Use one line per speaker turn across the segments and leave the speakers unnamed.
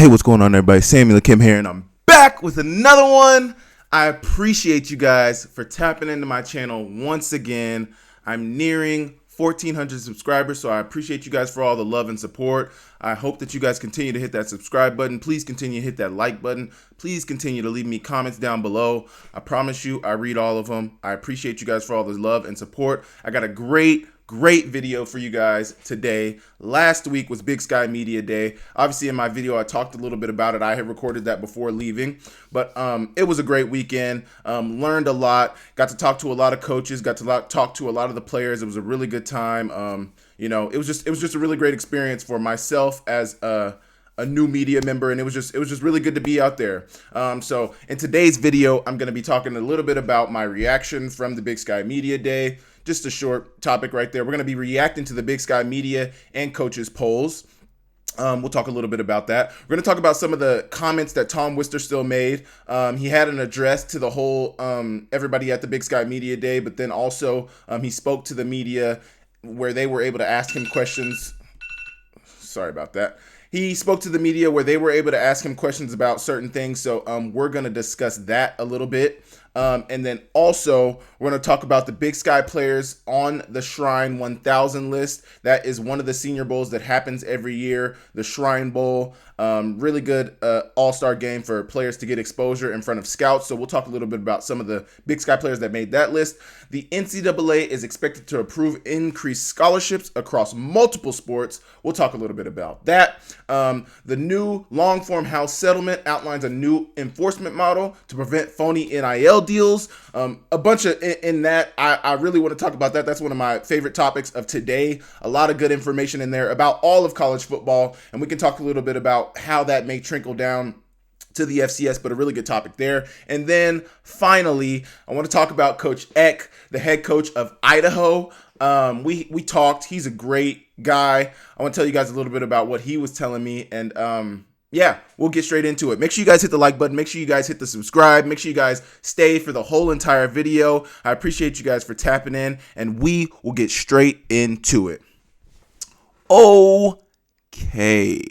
Hey, what's going on, everybody? Samuel Akem here, and I'm back with another one. I appreciate you guys for tapping into my channel once again. I'm nearing 1,400 subscribers, so I appreciate you guys for all the love and support. I hope that you guys continue to hit that subscribe button. Please continue to hit that like button. Please continue to leave me comments down below. I promise you, I read all of them. I appreciate you guys for all the love and support. I got a great video for you guys today. Last week was Big Sky Media Day. Obviously, in my video, I talked a little bit about it. I had recorded that before leaving, but it was a great weekend. Learned a lot. Got to talk to a lot of coaches. Got to talk to a lot of the players. It was a really good time. It was just a really great experience for myself as a new media member, and it was just really good to be out there. So in today's video, I'm going to be talking a little bit about my reaction from the Big Sky Media Day. Just a short topic right there. We're going to be reacting to the Big Sky Media and coaches polls. We'll talk a little bit about that. We're going to talk about some of the comments that Tom Wistrcill made. He had an address to the whole everybody at the Big Sky Media Day, but then also he spoke to the media where they were able to ask him questions. Sorry about that. He spoke to the media where they were able to ask him questions about certain things. So we're going to discuss that a little bit. And then also we're going to talk about the Big Sky players on the Shrine 1000 list. That is one of the senior bowls that happens every year, the Shrine Bowl. Really good all-star game for players to get exposure in front of scouts. So we'll talk a little bit about some of the Big Sky players that made that list. The NCAA is expected to approve increased scholarships across multiple sports. We'll talk a little bit about that. The new long-form House settlement outlines a new enforcement model to prevent phony NIL deals. A bunch of in that. I really want to talk about that. That's one of my favorite topics of today. A lot of good information in there about all of college football, and we can talk a little bit about how that may trickle down to the FCS, but a really good topic there. And then finally, I want to talk about Coach Ek, the head coach of Idaho. We talked. He's a great guy. I want to tell you guys a little bit about what he was telling me, and yeah, we'll get straight into it. Make sure you guys hit the like button. Make sure you guys hit the subscribe. Make sure you guys stay for the whole entire video. I appreciate you guys for tapping in, and we will get straight into it. Okay.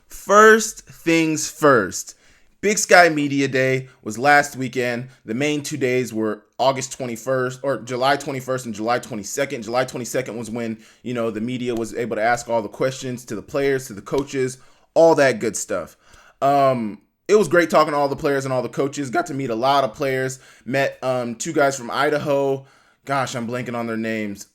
First things first. Big Sky Media Day was last weekend. The main 2 days were August 21st or July 21st and July 22nd. July 22nd was when, the media was able to ask all the questions to the players, to the coaches, all that good stuff. It was great talking to all the players and all the coaches. Got to meet a lot of players. Met two guys from Idaho. Gosh, I'm blanking on their names.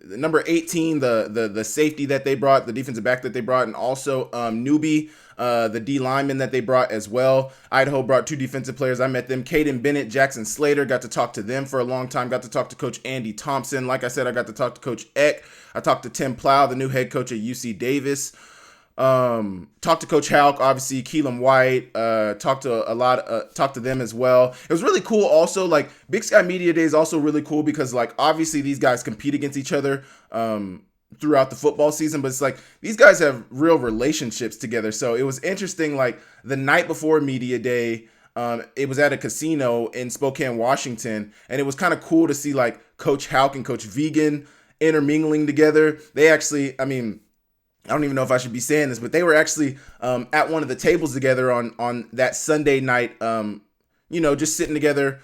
Number 18, the safety that they brought, the defensive back that they brought, and also Newbie, the D lineman that they brought as well. Idaho brought two defensive players. I met them. Caden Bennett, Jackson Slater, got to talk to them for a long time. Got to talk to Coach Andy Thompson. Like I said, I got to talk to Coach Eck. I talked to Tim Plow, the new head coach at UC Davis. Talked to Coach Halk, obviously Keelan White, talked to them as well. It was really cool. Also, like, Big Sky Media Day is also really cool because, like, obviously these guys compete against each other, throughout the football season, but it's like these guys have real relationships together. So it was interesting. Like, the night before Media Day, it was at a casino in Spokane, Washington, and it was kind of cool to see, like, Coach Halk and Coach Vegan intermingling together. They actually, I don't even know if I should be saying this, but they were actually at one of the tables together on that Sunday night, just sitting together,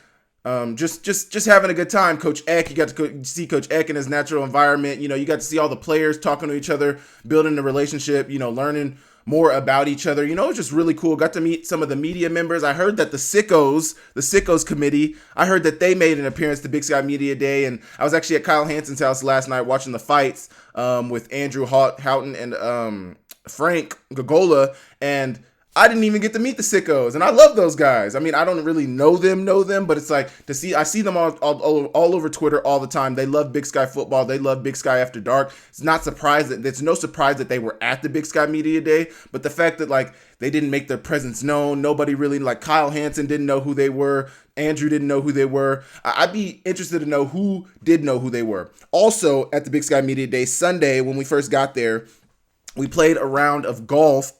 just having a good time. Coach Eck, you got to see Coach Eck in his natural environment. You got to see all the players talking to each other, building the relationship, learning more about each other. It was just really cool. Got to meet some of the media members. I heard that the Sickos committee, I heard that they made an appearance to Big Sky Media Day, and I was actually at Kyle Hansen's house last night watching the fights with Andrew Houghton and Frank Gagola, and I didn't even get to meet the Sickos, and I love those guys. I don't really know them, but it's like I see them all over Twitter all the time. They love Big Sky football. They love Big Sky After Dark. It's no surprise that they were at the Big Sky Media Day, but the fact that, like, they didn't make their presence known. Nobody really, like, Kyle Hansen didn't know who they were. Andrew didn't know who they were. I'd be interested to know who did know who they were. Also, at the Big Sky Media Day Sunday, when we first got there, We played a round of golf,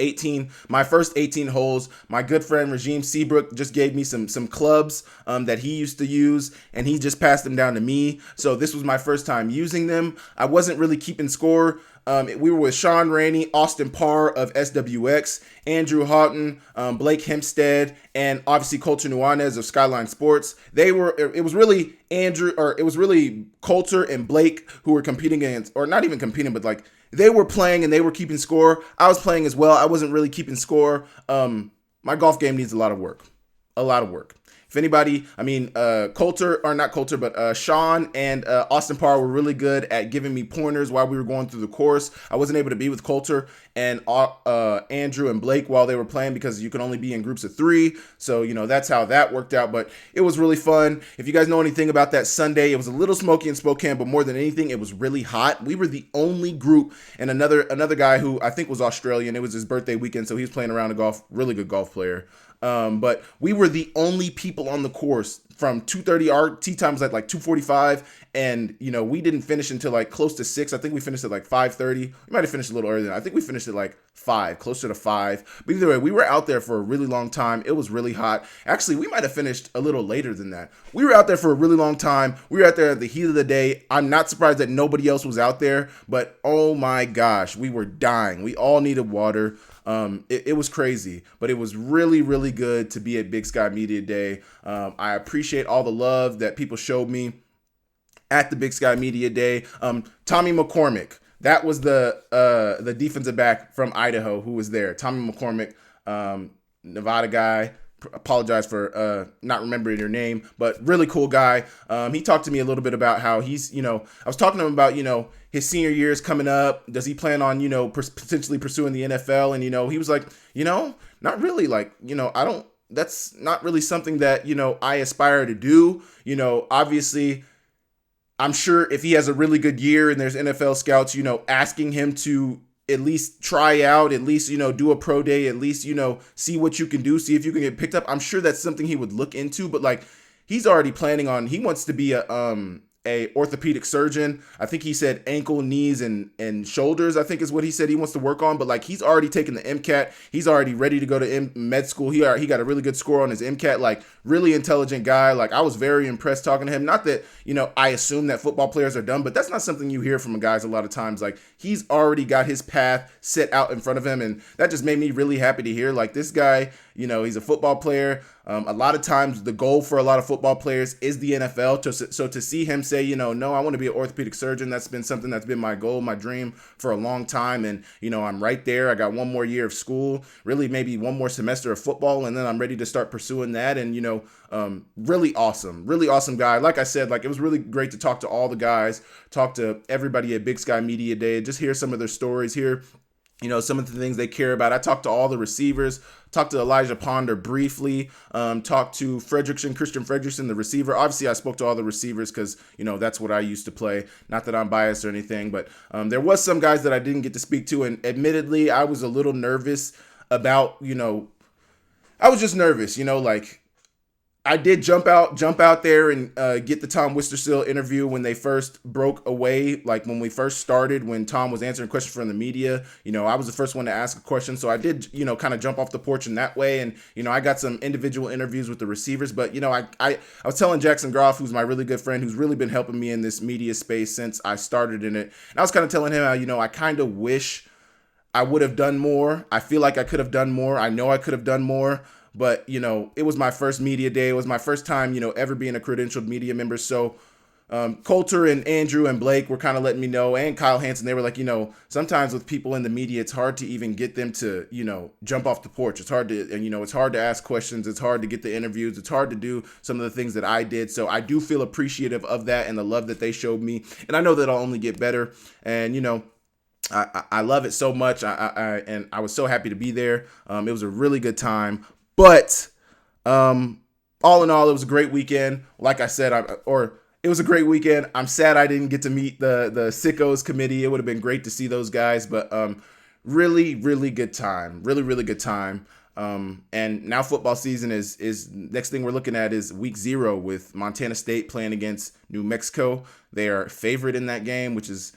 my first 18 holes. My good friend Regime Seabrook just gave me some clubs that he used to use, and he just passed them down to me. So this was my first time using them. I wasn't really keeping score. We were with Sean Rainey, Austin Parr of SWX, Andrew Houghton, Blake Hempstead, and obviously Coulter Nuanez of Skyline Sports. It was really Coulter and Blake who were competing against, or not even competing, but like they were playing and they were keeping score. I was playing as well. I wasn't really keeping score. My golf game needs a lot of work. If anybody, Sean and Austin Parr were really good at giving me pointers while we were going through the course. I wasn't able to be with Coulter and Andrew and Blake while they were playing because you can only be in groups of 3. So, that's how that worked out. But it was really fun. If you guys know anything about that Sunday, it was a little smoky in Spokane, but more than anything, it was really hot. We were the only group, and another guy who I think was Australian. It was his birthday weekend, so he was playing around a golf, really good golf player. But we were the only people on the course from 2:30. Our tee time was at like 2:45, and we didn't finish until like close to 6. I think we finished at like 5:30. We might have finished a little earlier than that. I think we finished at like 5, closer to 5. But either way, we were out there for a really long time. It was really hot. Actually, we might have finished a little later than that. We were out there for a really long time. We were out there at the heat of the day. I'm not surprised that nobody else was out there, but oh my gosh, we were dying. We all needed water. It was crazy, but it was really, really good to be at Big Sky Media Day. I appreciate all the love that people showed me at the Big Sky Media Day. Tommy McCormick, that was the defensive back from Idaho who was there. Tommy McCormick, Nevada guy. Apologize for not remembering your name, but really cool guy. He talked to me a little bit about how he's, I was talking to him about, his senior year is coming up. Does he plan on, potentially pursuing the NFL? And, he was like, not really. Like, that's not really something that, I aspire to do. Obviously, I'm sure if he has a really good year and there's NFL scouts, asking him to at least try out, at least, do a pro day, at least, see what you can do, see if you can get picked up. I'm sure that's something he would look into, but like he's already planning on, he wants to be a orthopedic surgeon. I think he said ankle, knees, and shoulders, I think is what he said he wants to work on. But like he's already taken the MCAT. He's already ready to go to med school. He got a really good score on his MCAT. Like really intelligent guy. Like I was very impressed talking to him. Not that, I assume that football players are dumb, but that's not something you hear from guys a lot of times. Like he's already got his path set out in front of him. And that just made me really happy to hear. Like this guy, he's a football player. A lot of times the goal for a lot of football players is the NFL. So to see him say, no, I want to be an orthopedic surgeon. That's been something that's been my goal, my dream for a long time. And, I'm right there. I got one more year of school, really maybe one more semester of football. And then I'm ready to start pursuing that. And, really awesome guy. Like I said, like it was really great to talk to all the guys, talk to everybody at Big Sky Media Day, just hear some of their stories, hear some of the things they care about. I talked to all the receivers, talked to Elijah Ponder briefly, talked to Christian Fredrickson, the receiver. Obviously, I spoke to all the receivers because, that's what I used to play. Not that I'm biased or anything, but there was some guys that I didn't get to speak to. And admittedly, I was a little nervous about, I was just nervous, like I did jump out there and get the Tom Wistrcill interview when they first broke away, like when we first started, when Tom was answering questions from the media. I was the first one to ask a question, so I did, kind of jump off the porch in that way, and I got some individual interviews with the receivers. But I was telling Jackson Groff, who's my really good friend, who's really been helping me in this media space since I started in it, and I was kind of telling him how I kind of wish I would have done more. I feel like I could have done more. I know I could have done more. But, it was my first media day. It was my first time, ever being a credentialed media member. So Coulter and Andrew and Blake were kind of letting me know, and Kyle Hansen, they were like, sometimes with people in the media, it's hard to even get them to, jump off the porch. It's hard to, and, it's hard to ask questions. It's hard to get the interviews. It's hard to do some of the things that I did. So I do feel appreciative of that and the love that they showed me. And I know that I'll only get better. And, I love it so much. And I was so happy to be there. It was a really good time. But all in all, it was a great weekend. Like I said, it was a great weekend. I'm sad I didn't get to meet the Sickos committee. It would have been great to see those guys. But really, really good time. Really, really good time. And now football season is next thing we're looking at is week 0 with Montana State playing against New Mexico. They are favored in that game, which is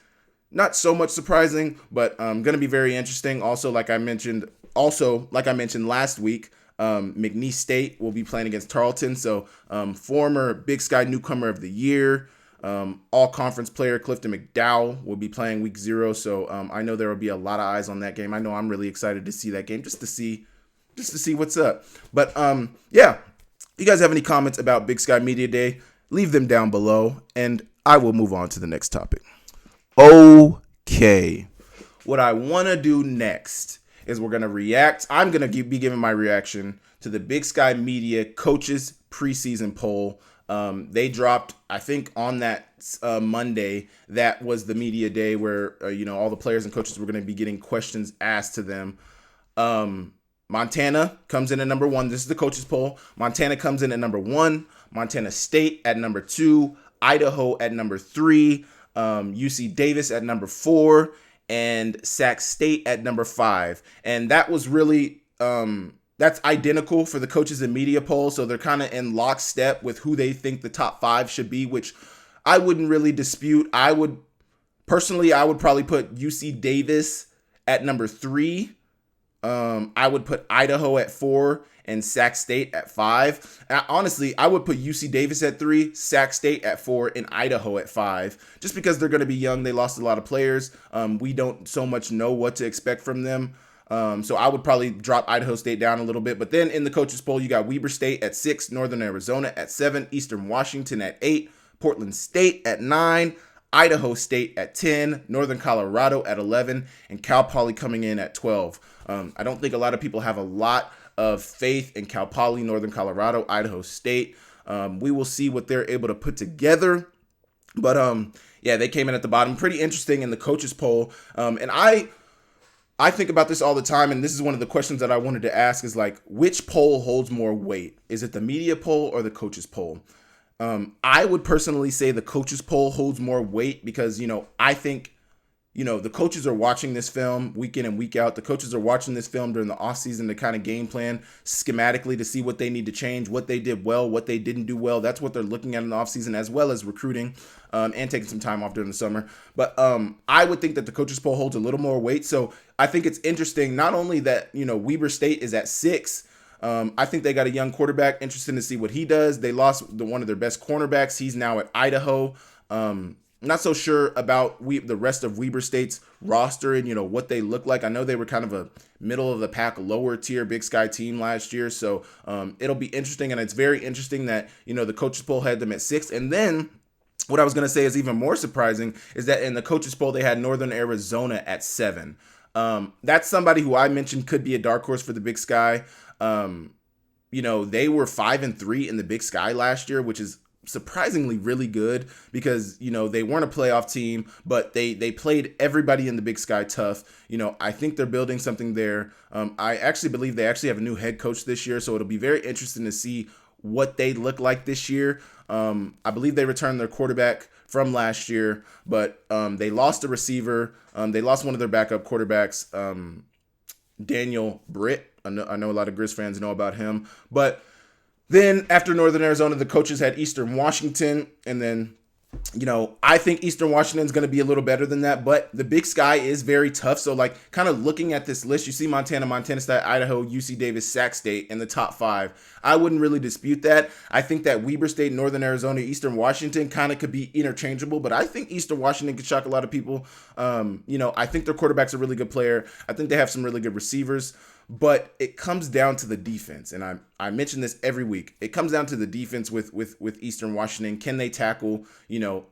not so much surprising, but going to be very interesting. Also, like I mentioned last week, McNeese State will be playing against Tarleton. So former Big Sky Newcomer of the Year, all-conference player Clifton McDowell will be playing week 0. So I know there will be a lot of eyes on that game. I know I'm really excited to see that game just to see what's up. But yeah, if you guys have any comments about Big Sky Media Day, leave them down below, and I will move on to the next topic. Okay, what I want to do next is we're going to react. I'm going to be giving my reaction to the Big Sky Media Coaches Preseason Poll. They dropped, I think, on that Monday. That was the media day where, all the players and coaches were going to be getting questions asked to them. Montana comes in at number 1. This is the coaches poll. Montana comes in at number 1. Montana State at number 2. Idaho at number 3. UC Davis at number 4. And Sac State at number 5. And that was really, that's identical for the coaches and media poll. So they're kind of in lockstep with who they think the top 5 should be, which I wouldn't really dispute. I would probably put UC Davis at number 3. I would put Idaho at 4 and Sac State at 5. And honestly, I would put UC Davis at 3, Sac State at 4, and Idaho at 5, just because they're going to be young. They lost a lot of players. We don't so much know what to expect from them. So I would probably drop Idaho State down a little bit. But then in the coaches poll, you got Weber State at 6, Northern Arizona at 7, Eastern Washington at 8, Portland State at 9, Idaho State at 10, Northern Colorado at 11, and Cal Poly coming in at 12. I don't think a lot of people have a lot of faith in Cal Poly, Northern Colorado, Idaho State. We will see what they're able to put together. But yeah, they came in at the bottom. Pretty interesting in the coaches poll. And I think about this all the time, and this is one of the questions that I wanted to ask is like, which poll holds more weight? Is it the media poll or the coaches poll? I would personally say the coaches poll holds more weight because, I think, the coaches are watching this film week in and week out. The coaches are watching this film during the offseason to kind of game plan schematically to see what they need to change, what they did well, what they didn't do well. That's what they're looking at in the offseason, as well as recruiting and taking some time off during the summer. But I would think that the coaches poll holds a little more weight. So I think it's interesting, not only that, Weber State is at 6. I think they got a young quarterback. Interesting to see what he does. They lost one of their best cornerbacks. He's now at Idaho. Not so sure about the rest of Weber State's roster and, what they look like. I know they were kind of a middle of the pack, lower tier Big Sky team last year. So it'll be interesting. And it's very interesting that, the coaches poll had them at 6. And then what I was going to say is even more surprising is that in the coaches poll, they had Northern Arizona at 7. That's somebody who I mentioned could be a dark horse for the Big Sky. They were 5-3 in the Big Sky last year, which is surprisingly really good because, they weren't a playoff team, but they played everybody in the Big Sky tough. I think they're building something there. I actually believe they actually have a new head coach this year, so it'll be very interesting to see what they look like this year. I believe they returned their quarterback from last year, but they lost a receiver. They lost one of their backup quarterbacks, Daniel Britt. I know a lot of Grizz fans know about him. But then after Northern Arizona, the coaches had Eastern Washington. And then, I think Eastern Washington is going to be a little better than that. But the Big Sky is very tough. So, kind of looking at this list, you see Montana State, Idaho, UC Davis, Sac State in the top 5. I wouldn't really dispute that. I think that Weber State, Northern Arizona, Eastern Washington kind of could be interchangeable. But I think Eastern Washington could shock a lot of people. I think their quarterback's a really good player. I think they have some really good receivers. But it comes down to the defense, and I mention this every week. It comes down to the defense with Eastern Washington. Can they tackle?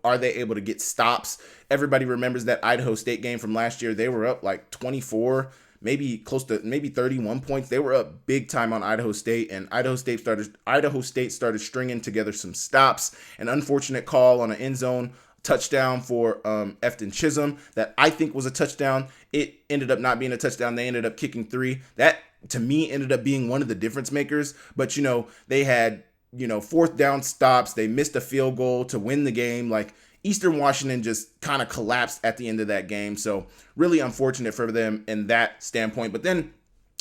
Are they able to get stops? Everybody remembers that Idaho State game from last year. They were up like 24, maybe close to 31 points. They were up big time on Idaho State, and Idaho State started stringing together some stops. An unfortunate call on an end zone touchdown for Efton Chisholm that I think was a touchdown. It ended up not being a touchdown. They ended up kicking 3. That, to me, ended up being one of the difference makers. But, they had, 4th down stops. They missed a field goal to win the game. Eastern Washington just kind of collapsed at the end of that game. So really unfortunate for them in that standpoint. But then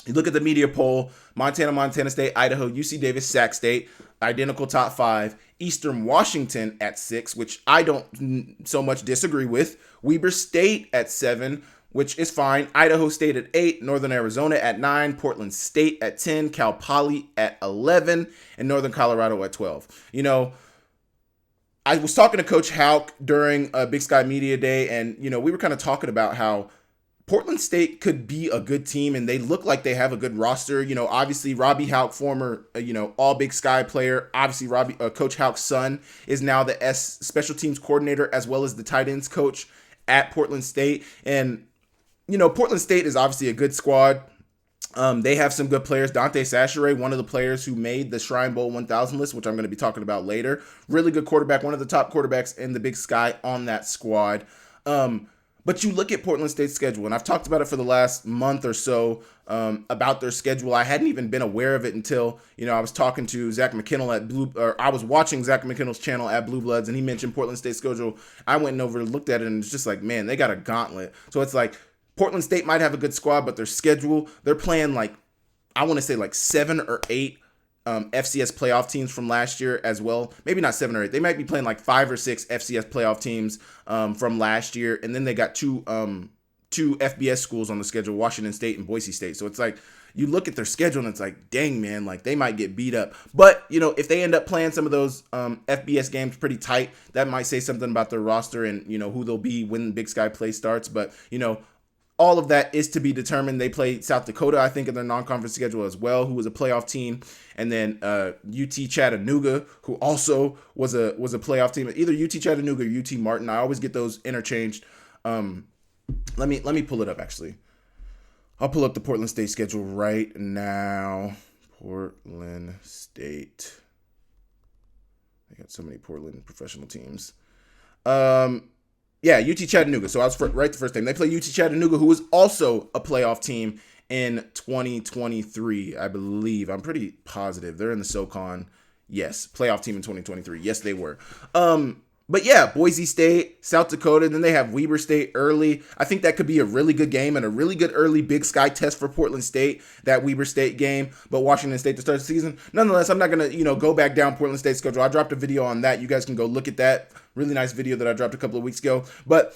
you look at the media poll, Montana State, Idaho, UC Davis, Sac State. identical top 5. Eastern Washington at 6, which I don't so much disagree with. Weber State at 7, which is fine. Idaho State at 8, Northern Arizona at 9, Portland State at 10, Cal Poly at 11, and Northern Colorado at 12. You know, I was talking to Coach Houck during Big Sky Media Day, and, you know, we were kind of talking about how Portland State could be a good team, and they look like they have a good roster. You know, obviously Robbie Houck, former, all Big Sky player. Obviously, Coach Houck's son is now the special teams coordinator as well as the tight ends coach at Portland State. And, you know, Portland State is obviously a good squad. They have some good players. Dante Sachere, one of the players who made the Shrine Bowl 1000 list, which I'm going to be talking about later. Really good quarterback, one of the top quarterbacks in the Big Sky on that squad. But you look at Portland State's schedule, and I've talked about it for the last month or so about their schedule. I hadn't even been aware of it until, I was talking to Zach McKinnell I was watching Zach McKinnell's channel at Blue Bloods, and he mentioned Portland State's schedule. I went over and looked at it, and it's just like, man, they got a gauntlet. So it's like Portland State might have a good squad, but their schedule, they're playing I want to say 7 or 8 FCS playoff teams from last year as well. Maybe not 7 or 8. They might be playing 5 or 6 FCS playoff teams from last year. And then they got two FBS schools on the schedule, Washington State and Boise State. So it's you look at their schedule and it's dang, man, they might get beat up. But, if they end up playing some of those FBS games pretty tight, that might say something about their roster and, who they'll be when Big Sky play starts. But, all of that is to be determined. They play South Dakota, I think, in their non-conference schedule as well, who was a playoff team. And then UT Chattanooga, who also was a playoff team. Either UT Chattanooga or UT Martin. I always get those interchanged. Let me pull it up, actually. I'll pull up the Portland State schedule right now. Portland State. They got so many Portland professional teams. Yeah, UT Chattanooga. So I was right the first time. They play UT Chattanooga, who was also a playoff team in 2023, I believe. I'm pretty positive. They're in the SoCon. Yes, playoff team in 2023. Yes, they were. But yeah, Boise State, South Dakota, then they have Weber State early. I think that could be a really good game and a really good early Big Sky test for Portland State, that Weber State game. But Washington State to start the season. Nonetheless, I'm not going to, go back down Portland State's schedule. I dropped a video on that. You guys can go look at that. Really nice video that I dropped a couple of weeks ago. But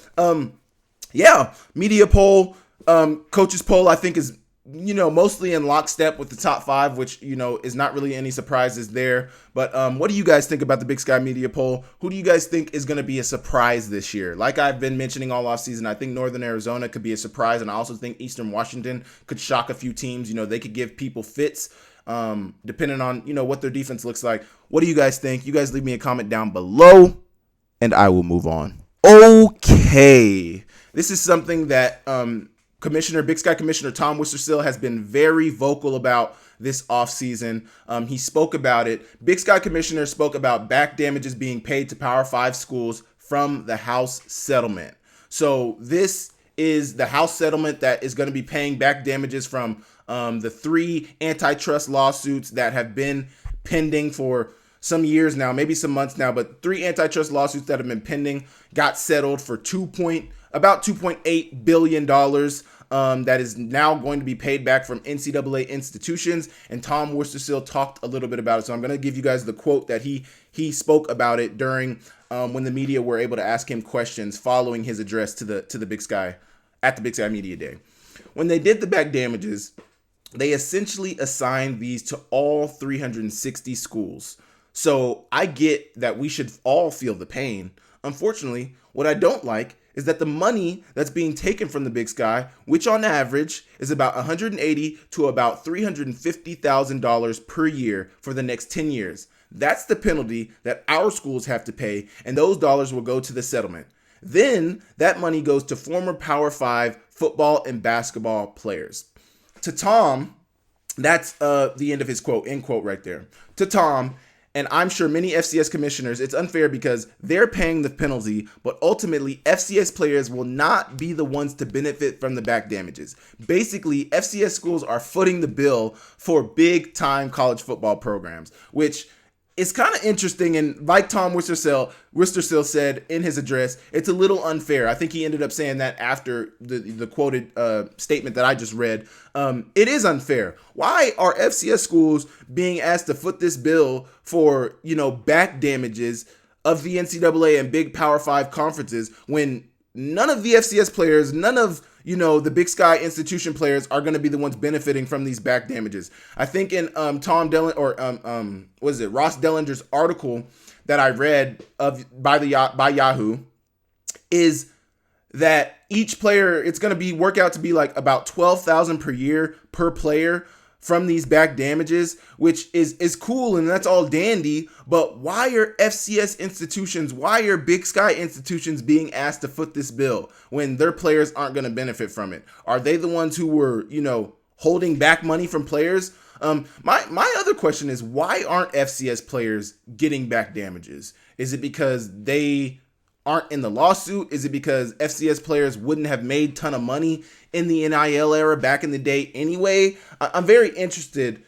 yeah, media poll, coaches poll, I think is, mostly in lockstep with the top 5, which, is not really any surprises there. But what do you guys think about the Big Sky media poll? Who do you guys think is going to be a surprise this year? Like I've been mentioning all offseason, I think Northern Arizona could be a surprise. And I also think Eastern Washington could shock a few teams. They could give people fits depending on, what their defense looks like. What do you guys think? You guys leave me a comment down below and I will move on. Okay. This is something that Big Sky Commissioner Tom Wistrcill has been very vocal about this offseason. He spoke about it. Big Sky Commissioner spoke about back damages being paid to Power 5 schools from the House settlement. So this is the House settlement that is going to be paying back damages from the 3 antitrust lawsuits that have been pending for some years now, maybe some months now, but 3 antitrust lawsuits that have been pending got settled for about $2.8 billion. That is now going to be paid back from NCAA institutions. And Tom Wistrcill talked a little bit about it. So I'm going to give you guys the quote that he spoke about it during when the media were able to ask him questions following his address to the Big Sky at the Big Sky Media Day. When they did the back damages, they essentially assigned these to all 360 schools. So I get that we should all feel the pain. Unfortunately, what I don't like is that the money that's being taken from the Big Sky, which on average is about $180,000 to about $350,000 per year for the next 10 years. That's the penalty that our schools have to pay, and those dollars will go to the settlement. Then that money goes to former Power 5 football and basketball players. To Tom, that's the end of his quote, end quote right there. To Tom, and I'm sure many FCS commissioners, it's unfair because they're paying the penalty, but ultimately FCS players will not be the ones to benefit from the back damages. Basically, FCS schools are footing the bill for big time college football programs, which it's kind of interesting, and like Tom Wistrcill said in his address, it's a little unfair. I think he ended up saying that after the quoted statement that I just read. It is unfair. Why are FCS schools being asked to foot this bill for, back damages of the NCAA and big Power 5 conferences when none of the FCS players, none of the Big Sky institution players are going to be the ones benefiting from these back damages? I think in Ross Dellinger's article that I read by Yahoo is that each player, it's going to work out to be like about $12,000 per year per player from these back damages, which is cool and that's all dandy. But why are FCS institutions, why are Big Sky institutions being asked to foot this bill when their players aren't going to benefit from it? Are they the ones who were, holding back money from players? My other question is, why aren't FCS players getting back damages? Is it because they aren't in the lawsuit? Is it because FCS players wouldn't have made a ton of money in the NIL era back in the day anyway? I'm very interested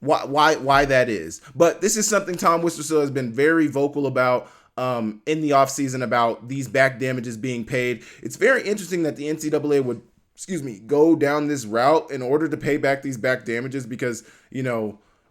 why that is. But this is something Tom Wistrcill has been very vocal about in the offseason about these back damages being paid. It's very interesting that the NCAA would, go down this route in order to pay back these back damages because,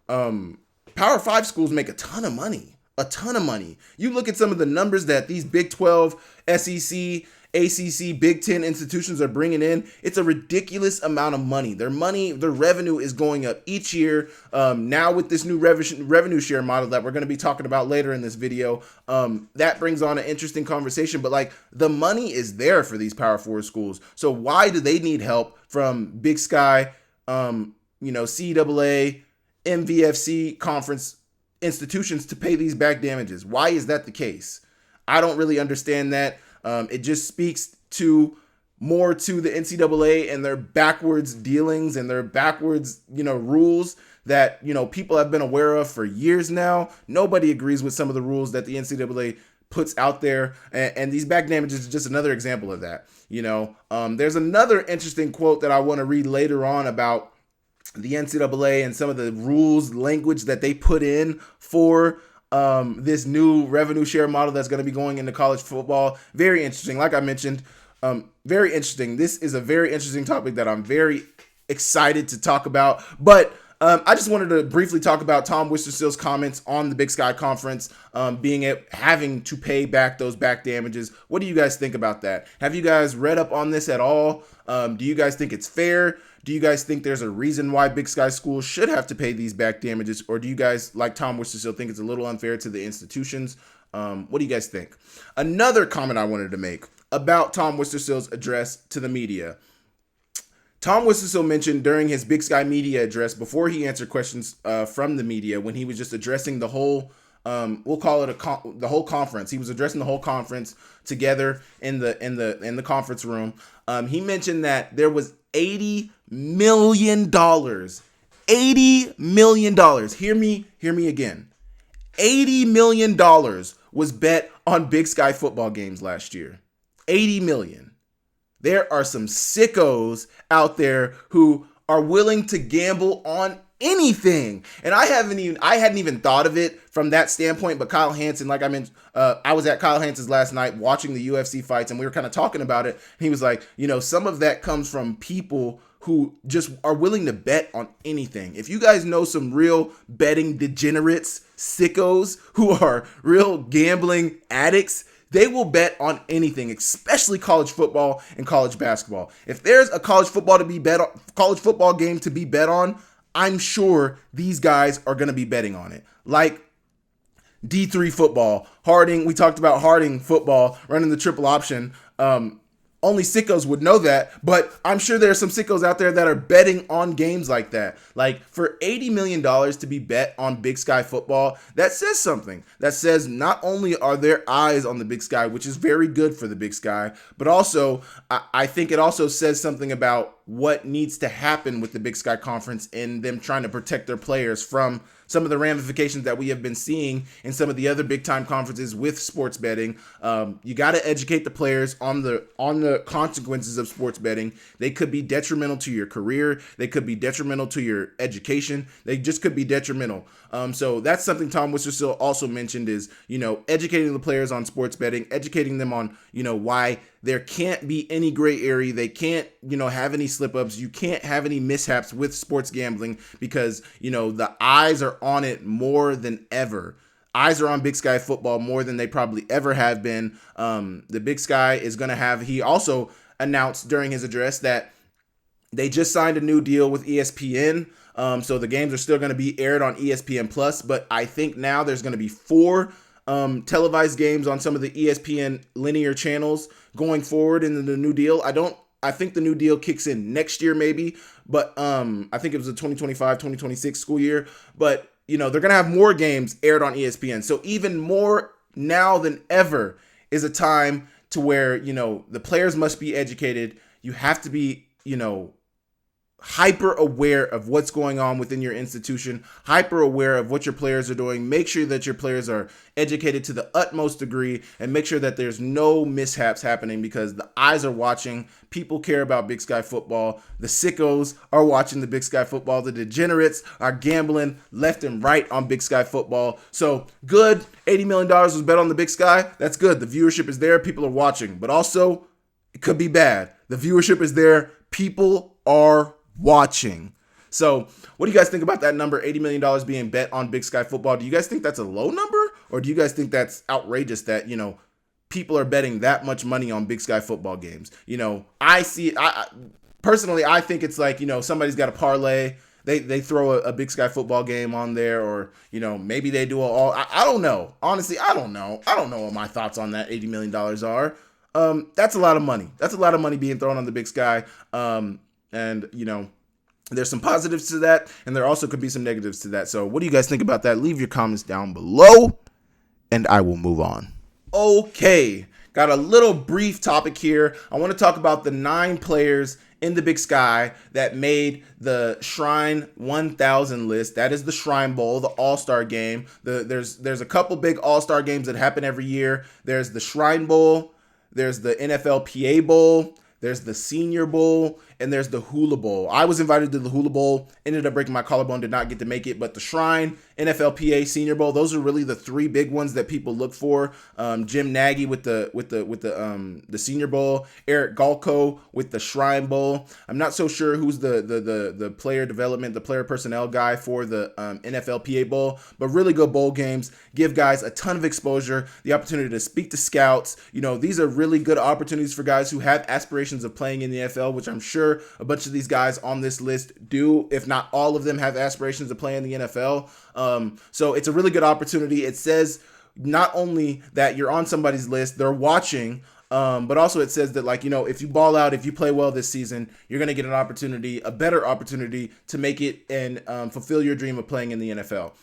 Power 5 schools make a ton of money. A ton of money. You look at some of the numbers that these Big 12, SEC, ACC, Big 10 institutions are bringing in. It's a ridiculous amount of money. Their revenue is going up each year. Now with this new revenue share model that we're going to be talking about later in this video, that brings on an interesting conversation. But the money is there for these Power 4 schools. So why do they need help from Big Sky, CAA, MVFC conference institutions to pay these back damages? Why is that the case? I don't really understand that. It just speaks more to the NCAA and their backwards dealings and their backwards, rules that, people have been aware of for years now. Nobody agrees with some of the rules that the NCAA puts out there. And these back damages is just another example of that. There's another interesting quote that I want to read later on about the NCAA and some of the rules language that they put in for this new revenue share model that's going to be going into college football. Very interesting. Like I mentioned, very interesting. This is a very interesting topic that I'm very excited to talk about. But I just wanted to briefly talk about Tom Wistrcill's comments on the Big Sky Conference having to pay back those back damages. What do you guys think about that? Have you guys read up on this at all? Do you guys think it's fair? Do you guys think there's a reason why Big Sky schools should have to pay these back damages? Or do you guys, like Tom Wistrcill, think it's a little unfair to the institutions? What do you guys think? Another comment I wanted to make about Tom Wistrcill's address to the media. Tom Wistrcill mentioned during his Big Sky media address, before he answered questions from the media, when he was just addressing the whole, we'll call it the whole conference. He was addressing the whole conference together in the conference room. He mentioned that there was $80 million. $80 million. Hear me again. $80 million was bet on Big Sky football games last year. $80 million. There are some sickos out there who are willing to gamble on anything. And I hadn't even thought of it from that standpoint, but Kyle Hansen, like I mentioned, I was at Kyle Hansen's last night watching the UFC fights, and we were kind of talking about it. He was like, some of that comes from people who just are willing to bet on anything. If you guys know some real betting degenerates, sickos who are real gambling addicts, they will bet on anything, especially college football and college basketball. If there's a college football game to be bet on, I'm sure these guys are going to be betting on it. Like D3 football, Harding. We talked about Harding football running the triple option. Only sickos would know that, but I'm sure there are some sickos out there that are betting on games like that. Like for $80 million to be bet on Big Sky football, that says something. That says not only are there eyes on the Big Sky, which is very good for the Big Sky, but also I think it also says something about what needs to happen with the Big Sky Conference and them trying to protect their players from some of the ramifications that we have been seeing in some of the other big time conferences with sports betting. You got to educate the players on the consequences of sports betting. They could be detrimental to your career. They could be detrimental to your education. They just could be detrimental. So that's something Tom Wistrcill also mentioned is, educating the players on sports betting, educating them on, why there can't be any gray area. They can't, have any slip ups. You can't have any mishaps with sports gambling because, the eyes are on it more than ever. Eyes are on Big Sky football more than they probably ever have been. The Big Sky is going to he also announced during his address that they just signed a new deal with ESPN. So the games are still going to be aired on ESPN Plus, but I think now there's going to be 4 televised games on some of the ESPN linear channels going forward in the new deal. I think the new deal kicks in next year maybe, but I think it was the 2025-2026 school year, but they're going to have more games aired on ESPN. So even more now than ever is a time to where, the players must be educated. You have to be, hyper aware of what's going on within your institution, hyper aware of what your players are doing. Make sure that your players are educated to the utmost degree and make sure that there's no mishaps happening because the eyes are watching. People care about Big Sky football. The sickos are watching the Big Sky football. The degenerates are gambling left and right on Big Sky football. So good. $80 million was bet on the Big Sky. That's good. The viewership is there. People are watching, but also it could be bad. The viewership is there. People are watching. So what do you guys think about that number, $80 million being bet on Big Sky football? Do you guys think that's a low number or do you guys think that's outrageous that, people are betting that much money on Big Sky football games? I personally, I think it's like, somebody's got a parlay. They throw a Big Sky football game on there or, maybe they do I don't know. Honestly, I don't know. I don't know what my thoughts on that $80 million are. That's a lot of money. That's a lot of money being thrown on the Big Sky. And, there's some positives to that, and there also could be some negatives to that. So what do you guys think about that? Leave your comments down below, and I will move on. Okay, got a little brief topic here. I want to talk about the 9 players in the Big Sky that made the Shrine 1000 list. That is the Shrine Bowl, the All-Star game. There's a couple big All-Star games that happen every year. There's the Shrine Bowl, there's the NFLPA Bowl, there's the Senior Bowl, and there's the Hula Bowl. I was invited to the Hula Bowl, ended up breaking my collarbone, did not get to make it, but the Shrine, NFLPA, Senior Bowl, those are really the 3 big ones that people look for. Jim Nagy with the Senior Bowl, Eric Galko with the Shrine Bowl. I'm not so sure who's the player development, the player personnel guy for the NFLPA Bowl, but really good bowl games, give guys a ton of exposure, the opportunity to speak to scouts. These are really good opportunities for guys who have aspirations of playing in the NFL, which I'm sure a bunch of these guys on this list do, if not all of them have aspirations of playing in the NFL. So it's a really good opportunity. It says not only that you're on somebody's list, they're watching, but also it says that, if you ball out, if you play well this season, you're going to get a better opportunity to make it and fulfill your dream of playing in the NFL.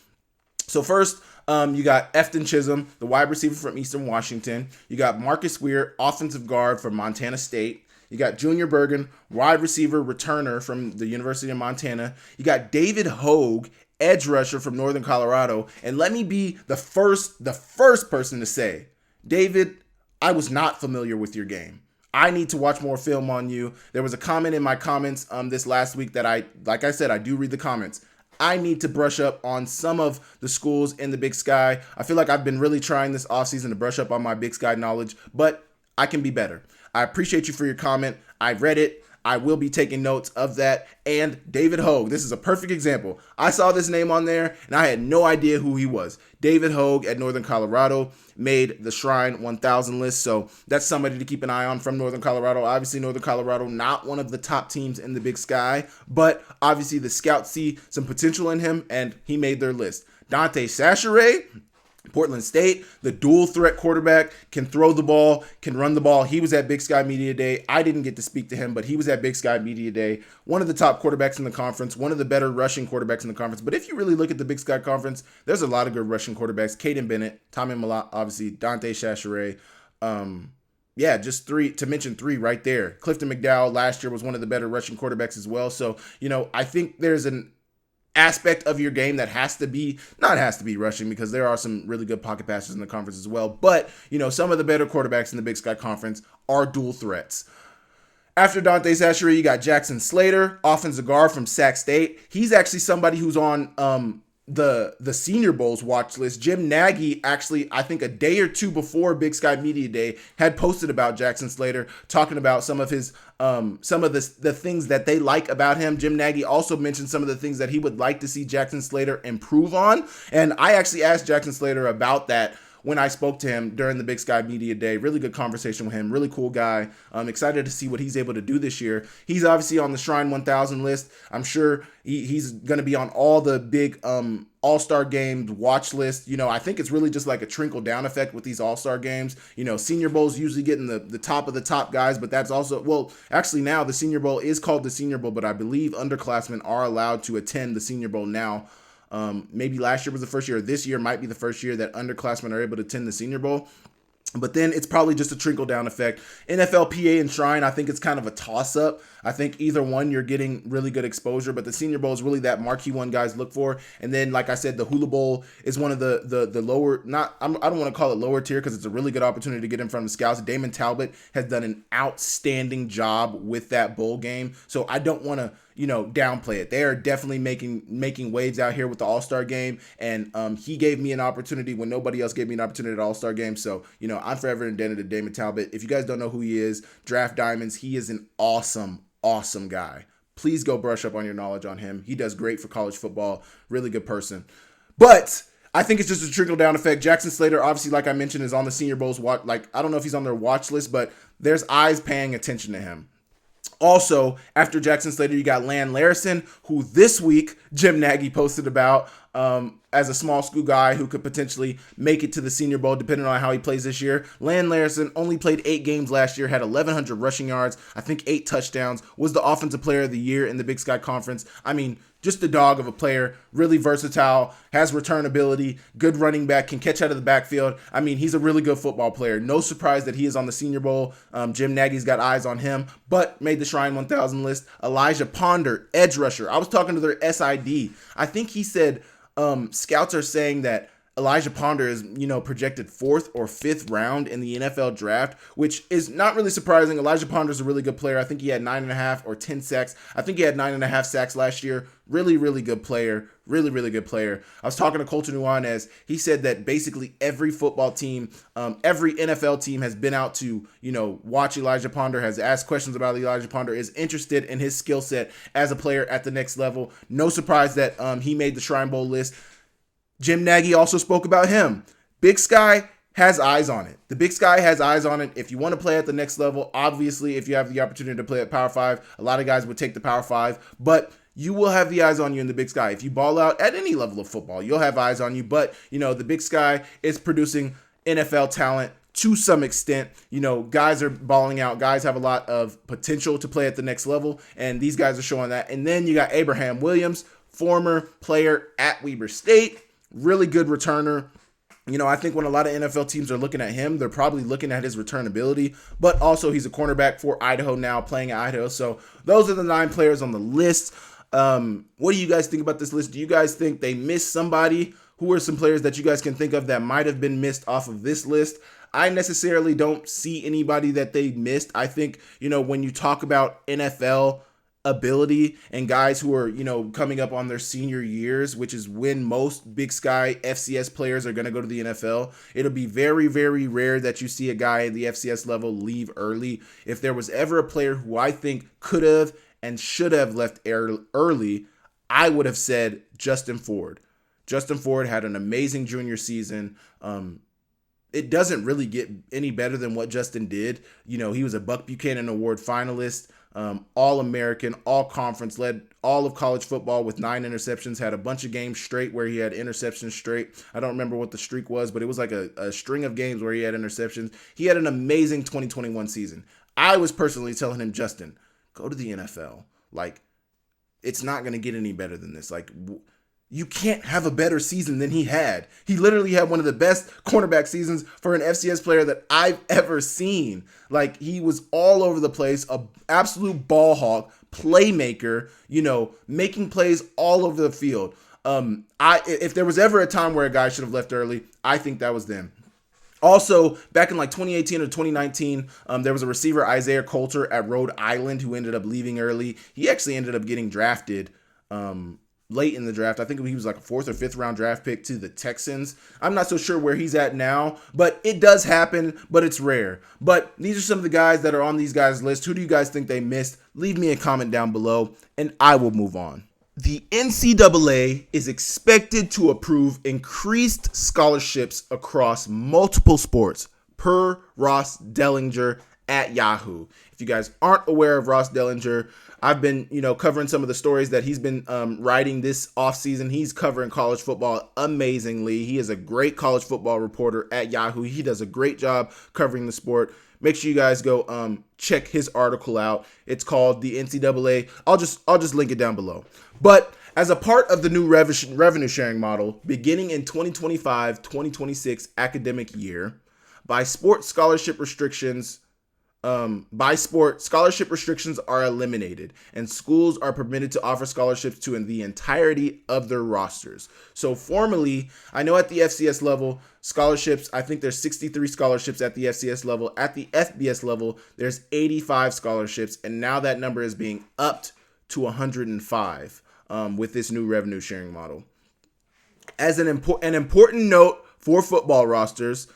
So first, you got Efton Chisholm, the wide receiver from Eastern Washington. You got Marcus Weir, offensive guard from Montana State. You got Junior Bergen, wide receiver returner from the University of Montana. You got David Hogue, edge rusher from Northern Colorado. And let me be the first person to say, David, I was not familiar with your game. I need to watch more film on you. There was a comment in my comments this last week that like I said, I do read the comments. I need to brush up on some of the schools in the Big Sky. I feel like I've been really trying this offseason to brush up on my Big Sky knowledge, but I can be better. I appreciate you for your comment. I read it. I will be taking notes of that. And David Hogue, this is a perfect example. I saw this name on there and I had no idea who he was. David Hogue at Northern Colorado made the Shrine 1000 list. So that's somebody to keep an eye on from Northern Colorado. Obviously, Northern Colorado, not one of the top teams in the Big Sky, but obviously the scouts see some potential in him and he made their list. Dante Sacheret, Portland State, the dual threat quarterback, can throw the ball, can run the ball. He was at Big Sky Media Day. I didn't get to speak to him, but he was at Big Sky Media Day. One of the top quarterbacks in the conference, one of the better rushing quarterbacks in the conference. But if you really look at the Big Sky Conference, there's a lot of good rushing quarterbacks. Caden Bennett, Tommy Malott, obviously, Dante Sacheret. yeah, just three to mention three right there. Clifton McDowell last year was one of the better rushing quarterbacks as well. So, I think there's an aspect of your game that not has to be rushing, because there are some really good pocket passers in the conference as well. But, some of the better quarterbacks in the Big Sky Conference are dual threats. After Dante Sacheri, you got Jackson Slater, offensive guard from Sac State. He's actually somebody who's on the Senior Bowl's watch list. Jim Nagy actually, I think a day or two before Big Sky Media Day, had posted about Jackson Slater, talking about some of his the things that they like about him. Jim Nagy also mentioned some of the things that he would like to see Jackson Slater improve on. And I actually asked Jackson Slater about that when I spoke to him during the Big Sky Media Day. Really good conversation with him. Really cool guy. I'm excited to see what he's able to do this year. He's obviously on the Shrine 1000 list. I'm sure he's going to be on all the big all-star games watch list. I think it's really just like a trickle-down effect with these all-star games. Senior Bowl's usually getting the top of the top guys, but that's also, well, actually now the Senior Bowl is called the Senior Bowl, but I believe underclassmen are allowed to attend the Senior Bowl now. Maybe last year was the first year, or this year might be the first year that underclassmen are able to attend the Senior Bowl. But then it's probably just a trickle-down effect. NFLPA and Shrine, I think it's kind of a toss-up. I think either one, you're getting really good exposure, but the Senior Bowl is really that marquee one guys look for. And then, like I said, the Hula Bowl is one of the lower, I don't want to call it lower tier, because it's a really good opportunity to get in front of the scouts. Damon Talbot has done an outstanding job with that bowl game, so I don't want to downplay it. They are definitely making waves out here with the All-Star game, and he gave me an opportunity when nobody else gave me an opportunity at the All-Star game. So, I'm forever indebted to Damon Talbot. If you guys don't know who he is, Draft Diamonds, he is an awesome guy. Please go brush up on your knowledge on him. He does great for college football. Really good person. But I think it's just a trickle-down effect. Jackson Slater, obviously, like I mentioned, is on the Senior Bowl's watch. I don't know if he's on their watch list, but there's eyes paying attention to him. Also, after Jackson Slater, you got Lan Larison, who this week Jim Nagy posted about as a small school guy who could potentially make it to the Senior Bowl depending on how he plays this year. Lan Larison only played 8 games last year, had 1,100 rushing yards, I think 8 touchdowns, was the Offensive Player of the Year in the Big Sky Conference. I mean, just a dog of a player, really versatile, has return ability, good running back, can catch out of the backfield. I mean, he's a really good football player. No surprise that he is on the Senior Bowl. Jim Nagy's got eyes on him, but made the Shrine 1000 list. Elijah Ponder, edge rusher. I was talking to their SID. I think he said scouts are saying that Elijah Ponder is, projected 4th or 5th round in the NFL draft, which is not really surprising. Elijah Ponder is a really good player. I think he had 9.5 or 10 sacks. I think he had 9.5 sacks last year. Really, really good player. Really, really good player. I was talking to Colton Nuanez. He said that basically every football team, every NFL team has been out to, watch Elijah Ponder, has asked questions about Elijah Ponder, is interested in his skill set as a player at the next level. No surprise that he made the Shrine Bowl list. Jim Nagy also spoke about him. Big Sky has eyes on it. The Big Sky has eyes on it. If you want to play at the next level, obviously, if you have the opportunity to play at Power 5, a lot of guys would take the Power 5, but you will have the eyes on you in the Big Sky. If you ball out at any level of football, you'll have eyes on you, but, the Big Sky is producing NFL talent to some extent. Guys are balling out. Guys have a lot of potential to play at the next level, and these guys are showing that. And then you got Abraham Williams, former player at Weber State, really good returner. I think when a lot of NFL teams are looking at him, they're probably looking at his return ability, but also he's a cornerback for Idaho now, playing at Idaho. So those are the 9 players on the list. What do you guys think about this list? Do you guys think they missed somebody? Who are some players that you guys can think of that might have been missed off of this list? I necessarily don't see anybody that they missed. I think, when you talk about NFL ability and guys who are, coming up on their senior years, which is when most Big Sky FCS players are going to go to the NFL, it'll be very, very rare that you see a guy at the FCS level leave early. If there was ever a player who I think could have and should have left early, I would have said Justin Ford. Justin Ford had an amazing junior season. It doesn't really get any better than what Justin did. He was a Buck Buchanan Award finalist, All-American, All-Conference, led all of college football with 9 interceptions, had a bunch of games straight where he had interceptions straight. I don't remember what the streak was, but it was like a string of games where he had interceptions. He had an amazing 2021 season. I was personally telling him, Justin, go to the NFL. It's not going to get any better than this. you can't have a better season than he had. He literally had one of the best cornerback seasons for an FCS player that I've ever seen. Like, he was all over the place, a absolute ball hawk, playmaker, making plays all over the field. If there was ever a time where a guy should have left early, I think that was then. Also, back in like 2018 or 2019, there was a receiver, Isaiah Coulter, at Rhode Island who ended up leaving early. He actually ended up getting drafted late in the draft. I think he was like a 4th or 5th round draft pick to the Texans. I'm not so sure where he's at now, but it does happen, but it's rare. But these are some of the guys that are on these guys' list. Who do you guys think they missed? Leave me a comment down below, and I will move on. The NCAA is expected to approve increased scholarships across multiple sports, per Ross Dellinger at Yahoo. If you guys aren't aware of Ross Dellinger, I've been, covering some of the stories that he's been writing this offseason. He's covering college football amazingly. He is a great college football reporter at Yahoo. He does a great job covering the sport. Make sure you guys go check his article out. It's called The NCAA. I'll just link it down below. But as a part of the new revenue sharing model, beginning in 2025-2026 academic year, scholarship restrictions are eliminated, and schools are permitted to offer scholarships to the entirety of their rosters. So formally, I know at the FCS level, scholarships, I think there's 63 scholarships at the FCS level. At the FBS level, there's 85 scholarships, and now that number is being upped to 105 with this new revenue sharing model. As an important note for football rosters,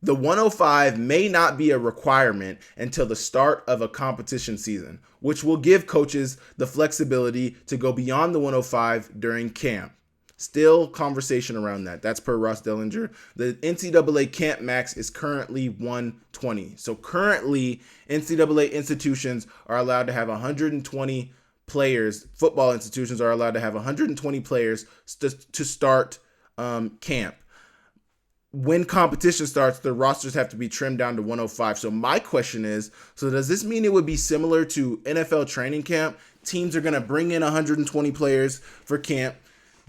the 105 may not be a requirement until the start of a competition season, which will give coaches the flexibility to go beyond the 105 during camp. Still conversation around that. That's per Ross Dellinger. The NCAA camp max is currently 120. So currently, NCAA institutions are allowed to have 120 players. Football institutions are allowed to have 120 players to start camp. When competition starts, the rosters have to be trimmed down to 105. So my question is, does this mean it would be similar to NFL training camp? Teams are going to bring in 120 players for camp,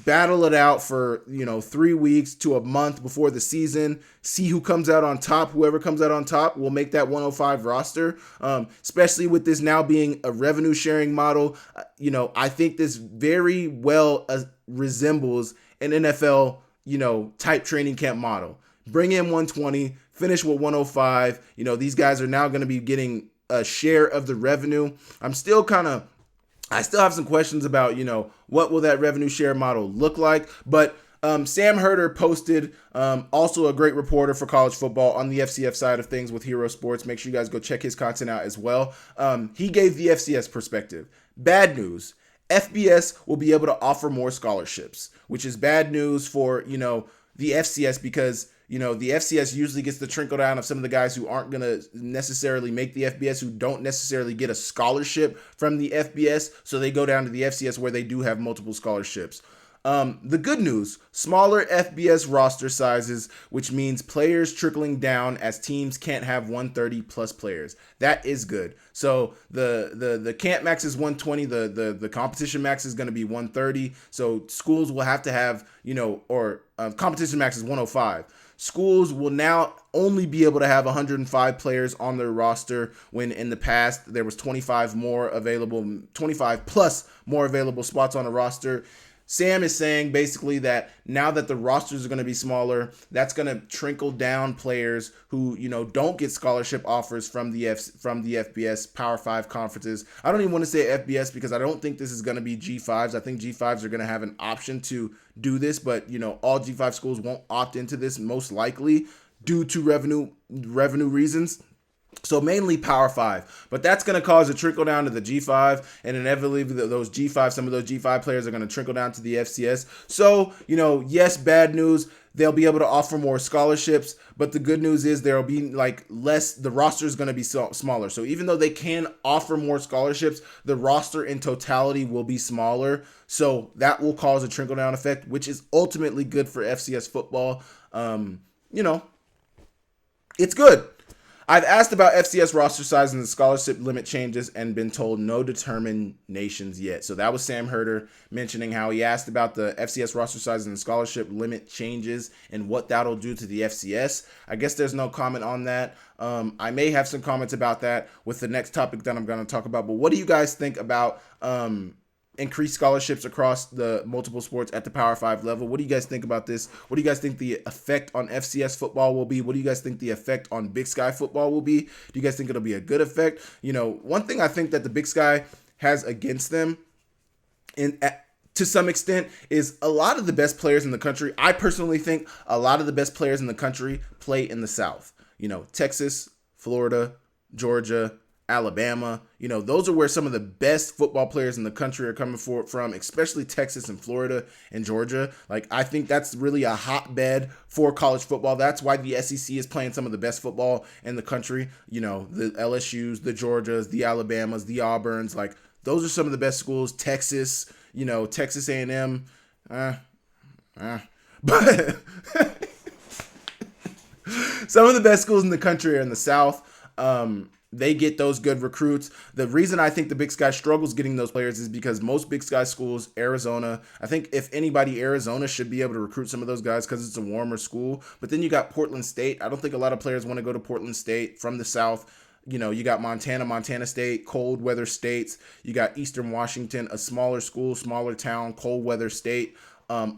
battle it out for, 3 weeks to a month before the season, see who comes out on top. Whoever comes out on top will make that 105 roster, especially with this now being a revenue sharing model. I think this very well resembles an NFL type training camp model. Bring in 120, finish with 105. These guys are now going to be getting a share of the revenue. I still have some questions about, what will that revenue share model look like? But Sam Herder posted, also a great reporter for college football on the FCF side of things with Hero Sports. Make sure you guys go check his content out as well. He gave the FCS perspective. Bad news. FBS will be able to offer more scholarships, which is bad news for, the FCS because, the FCS usually gets the trickle down of some of the guys who aren't going to necessarily make the FBS, who don't necessarily get a scholarship from the FBS. So they go down to the FCS where they do have multiple scholarships. The good news, smaller FBS roster sizes, which means players trickling down as teams can't have 130 plus players. That is good. So the camp max is 120. The competition max is going to be 130. So schools will have to have, competition max is 105. Schools will now only be able to have 105 players on their roster when in the past there was 25 plus more available spots on the roster. Sam is saying basically that now that the rosters are going to be smaller, that's going to trickle down players who, don't get scholarship offers from the FBS Power 5 conferences. I don't even want to say FBS because I don't think this is going to be G5s. I think G5s are going to have an option to do this, but, all G5 schools won't opt into this most likely due to revenue reasons. So mainly Power 5, but that's going to cause a trickle down to the G5, and inevitably some of those G5 players are going to trickle down to the FCS. So, yes, bad news. They'll be able to offer more scholarships, but the good news is there'll be the roster is going to be smaller. So even though they can offer more scholarships, the roster in totality will be smaller. So that will cause a trickle down effect, which is ultimately good for FCS football. It's good. I've asked about FCS roster size and the scholarship limit changes and been told no determinations yet. So that was Sam Herder mentioning how he asked about the FCS roster size and the scholarship limit changes and what that'll do to the FCS. I guess there's no comment on that. I may have some comments about that with the next topic that I'm going to talk about. But what do you guys think about increased scholarships across the multiple sports at the Power 5 level? What do you guys think about this? What do you guys think the effect on FCS football will be? What do you guys think the effect on Big Sky football will be? Do you guys think it'll be a good effect? One thing I think that the Big Sky has against them to some extent is a lot of the best players in the country. I personally think a lot of the best players in the country play in the South. Texas, Florida, Georgia, Alabama, those are where some of the best football players in the country are coming from, especially Texas and Florida and Georgia. I think that's really a hotbed for college football. That's why the SEC is playing some of the best football in the country. The LSUs, the Georgias, the Alabamas, the Auburns, those are some of the best schools. Texas, Texas A&M, but some of the best schools in the country are in the South. They get those good recruits. The reason I think the Big Sky struggles getting those players is because most Big Sky schools, Arizona, I think if anybody, Arizona should be able to recruit some of those guys because it's a warmer school. But then you got Portland State. I don't think a lot of players want to go to Portland State from the South. You got Montana State, cold weather states. You got Eastern Washington, a smaller school, smaller town, cold weather state.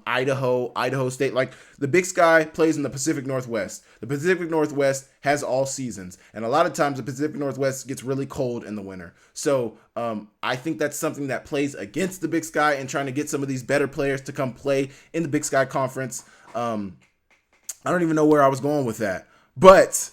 Idaho State. The Big Sky plays in the Pacific Northwest. The Pacific Northwest has all seasons, and a lot of times the Pacific Northwest gets really cold in the winter. So I think that's something that plays against the Big Sky and trying to get some of these better players to come play in the Big Sky Conference. I don't even know where I was going with that, but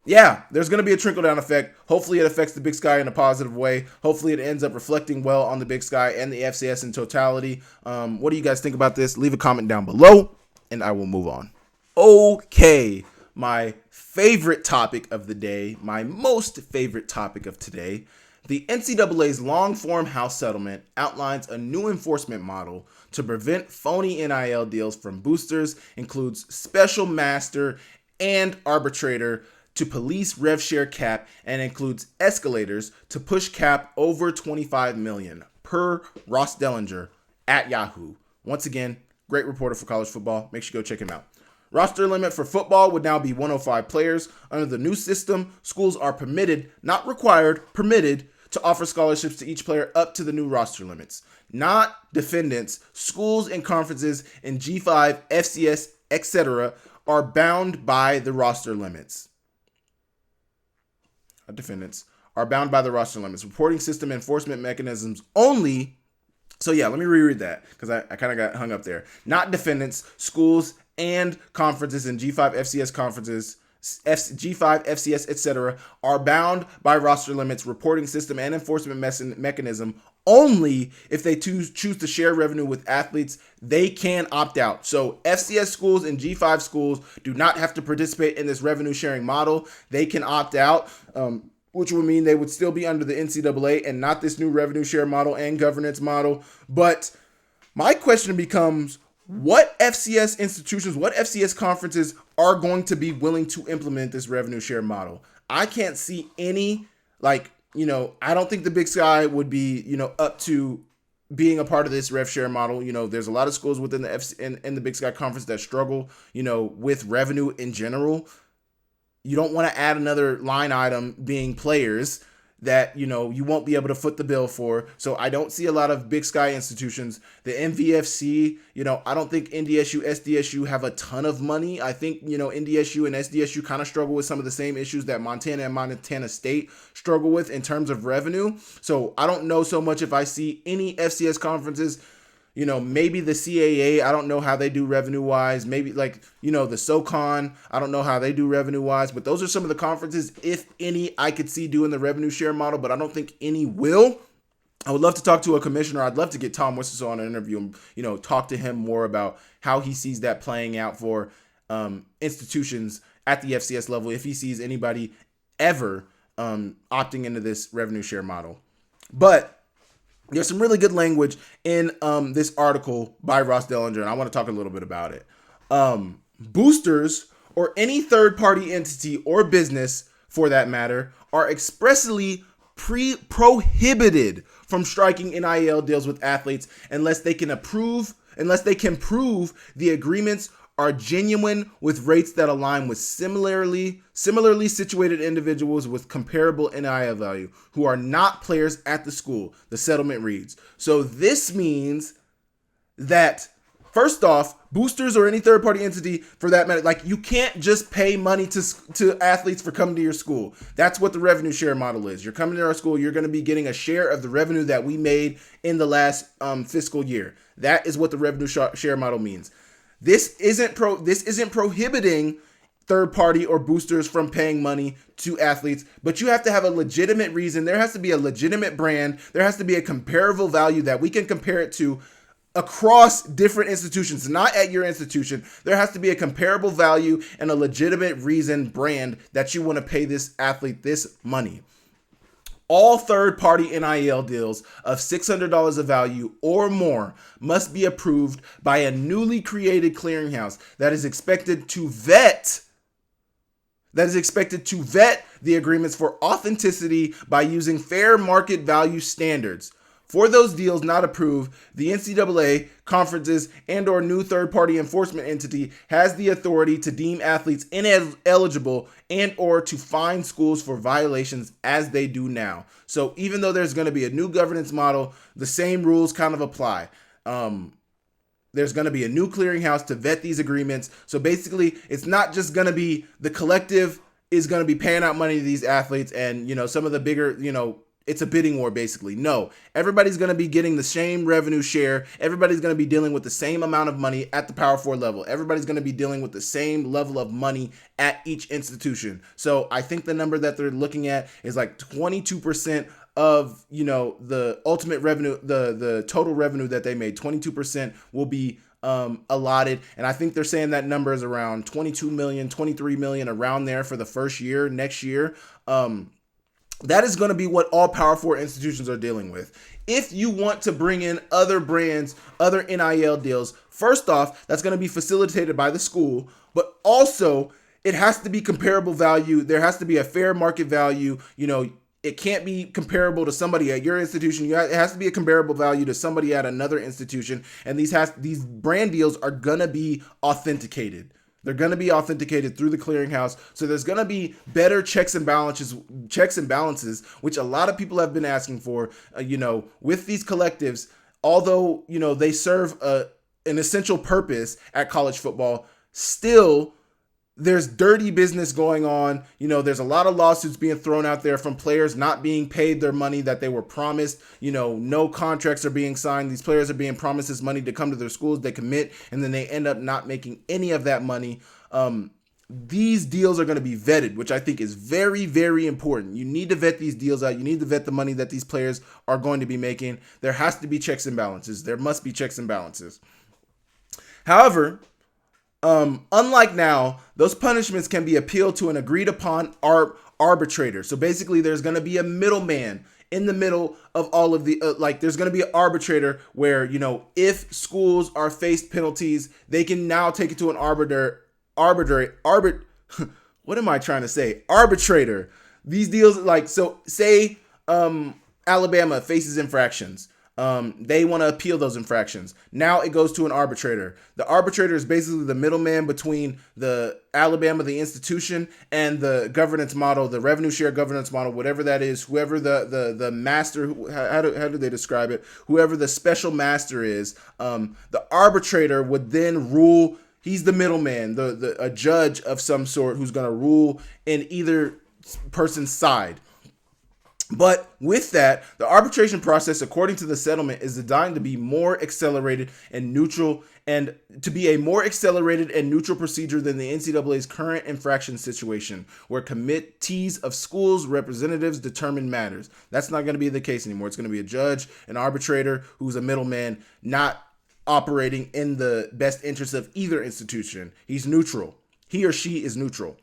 yeah, there's going to be a trickle-down effect. Hopefully it affects the Big Sky in a positive way. Hopefully it ends up reflecting well on the Big Sky and the FCS in totality. What do you guys think about this? Leave a comment down below, and I will move on. Okay, my favorite topic of the day, my most favorite topic of today. The NCAA's long-form House settlement outlines a new enforcement model to prevent phony NIL deals from boosters, includes special master and arbitrator to police rev share cap, and includes escalators to push cap over $25 million per Ross Dellinger at Yahoo. Once again, great reporter for college football. Make sure you go check him out. Roster limit for football would now be 105 players. Under the new system, schools are permitted, not required, permitted to offer scholarships to each player up to the new roster limits. Not defendants, schools and conferences in G5, FCS, etc. are bound by the roster limits. Defendants are bound by the roster limits. Reporting system enforcement mechanisms only. So yeah, let me reread that because I kind of got hung up there. Not defendants, schools, and conferences in G5, FCS conferences, G5, FCS, etc. are bound by roster limits, reporting system, and enforcement mechanism only if they choose to share revenue with athletes. They can opt out. So FCS schools and G5 schools do not have to participate in this revenue sharing model. They can opt out, which would mean they would still be under the NCAA and not this new revenue share model and governance model. But my question becomes, what FCS institutions, what FCS conferences are going to be willing to implement this revenue share model? I can't see any, I don't think the Big Sky would be, up to being a part of this rev share model. There's a lot of schools within the in the Big Sky Conference that struggle, with revenue in general. You don't want to add another line item being players that, you won't be able to foot the bill for. So I don't see a lot of Big Sky institutions. The MVFC, I don't think NDSU, SDSU have a ton of money. I think, NDSU and SDSU kind of struggle with some of the same issues that Montana and Montana State struggle with in terms of revenue. So I don't know so much if I see any FCS conferences. Maybe the CAA, I don't know how they do revenue-wise. Maybe the SoCon, I don't know how they do revenue-wise. But those are some of the conferences, if any, I could see doing the revenue share model, but I don't think any will. I would love to talk to a commissioner. I'd love to get Tom Wistrcill on an interview and, talk to him more about how he sees that playing out for institutions at the FCS level, if he sees anybody ever opting into this revenue share model. But there's some really good language in this article by Ross Dellinger, and I want to talk a little bit about it. Boosters or any third-party entity or business, for that matter, are expressly prohibited from striking NIL deals with athletes unless they can prove the agreements are genuine with rates that align with similarly situated individuals with comparable NIL value who are not players at the school, the settlement reads. So this means that, first off, boosters or any third-party entity for that matter, like, you can't just pay money to athletes for coming to your school. That's what the revenue share model is. You're coming to our school, you're going to be getting a share of the revenue that we made in the last fiscal year. That is what the revenue share model means. This isn't prohibiting third-party or boosters from paying money to athletes, but you have to have a legitimate reason. There has to be a legitimate brand. There has to be a comparable value that we can compare it to across different institutions, not at your institution. There has to be a comparable value and a legitimate reason, brand, that you want to pay this athlete this money. All third-party NIL deals of $600 of value or more must be approved by a newly created clearinghouse that is expected to vet the agreements for authenticity by using fair market value standards. For those deals not approved, the NCAA, conferences, and/or new third-party enforcement entity has the authority to deem athletes ineligible and/or to fine schools for violations as they do now. So even though there's going to be a new governance model, the same rules kind of apply. There's going to be a new clearinghouse to vet these agreements. So basically, it's not just going to be the collective is going to be paying out money to these athletes and, some of the bigger, it's a bidding war, basically. No, everybody's going to be getting the same revenue share. Everybody's going to be dealing with the same amount of money at the Power 4 level. Everybody's going to be dealing with the same level of money at each institution. So I think the number that they're looking at is like 22% of, the ultimate revenue, the total revenue that they made. 22% will be allotted. And I think they're saying that number is around 22 million, 23 million, around there for the first year, next year. That is going to be what all Power 4 institutions are dealing with. If you want to bring in other brands, other NIL deals, first off, that's going to be facilitated by the school, but also it has to be comparable value. There has to be a fair market value. It can't be comparable to somebody at your institution. It has to be a comparable value to somebody at another institution. And these brand deals are going to be authenticated. They're going to be authenticated through the clearinghouse. So there's going to be better checks and balances, which a lot of people have been asking for, with these collectives. Although, they serve an essential purpose at college football, still there's dirty business going on. There's a lot of lawsuits being thrown out there from players not being paid their money that they were promised. No contracts are being signed. These players are being promised this money to come to their schools. They commit, and then they end up not making any of that money. These deals are going to be vetted, which I think is very, very important. You need to vet these deals out. You need to vet the money that these players are going to be making. There has to be checks and balances. There must be checks and balances. However, unlike now, those punishments can be appealed to an agreed upon arbitrator. So basically, there's going to be a middleman in the middle of all of the, there's going to be an arbitrator where, if schools are faced penalties, they can now take it to an arbitrator. What am I trying to say? Arbitrator. These deals, say, Alabama faces infractions. They want to appeal those infractions. Now it goes to an arbitrator. The arbitrator is basically the middleman between the Alabama, the institution, and the governance model, the revenue share governance model, whatever that is, whoever the master, how do they describe it? Whoever the special master is, the arbitrator would then rule. He's the middleman, a judge of some sort who's going to rule in either person's side. But with that, the arbitration process, according to the settlement, is designed to be more accelerated and neutral, and to be a more accelerated and neutral procedure than the NCAA's current infraction situation, where committees of schools' representatives determine matters. That's not going to be the case anymore. It's going to be a judge, an arbitrator, who's a middleman, not operating in the best interest of either institution. He's neutral. He or she is neutral.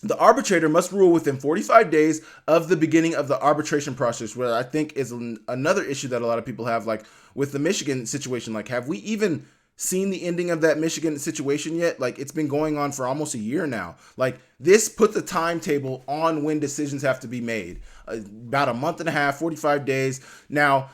The arbitrator must rule within 45 days of the beginning of the arbitration process, where I think is another issue that a lot of people have, like with the Michigan situation. Like, have we even seen the ending of that Michigan situation yet. Like, it's been going on for almost a year now. Like, this puts a timetable on when decisions have to be made. About a month and a half, 45 days. Now,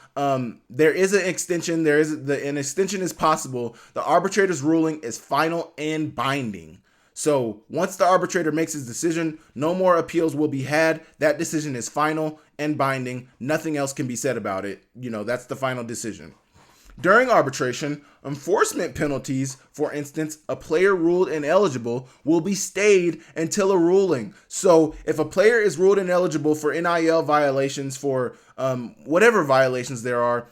there is an extension. An extension is possible. The arbitrator's ruling is final and binding. So once the arbitrator makes his decision, no more appeals will be had. That decision is final and binding. Nothing else can be said about it. That's the final decision. During arbitration, enforcement penalties, for instance, a player ruled ineligible, will be stayed until a ruling. So if a player is ruled ineligible for NIL violations, for whatever violations there are,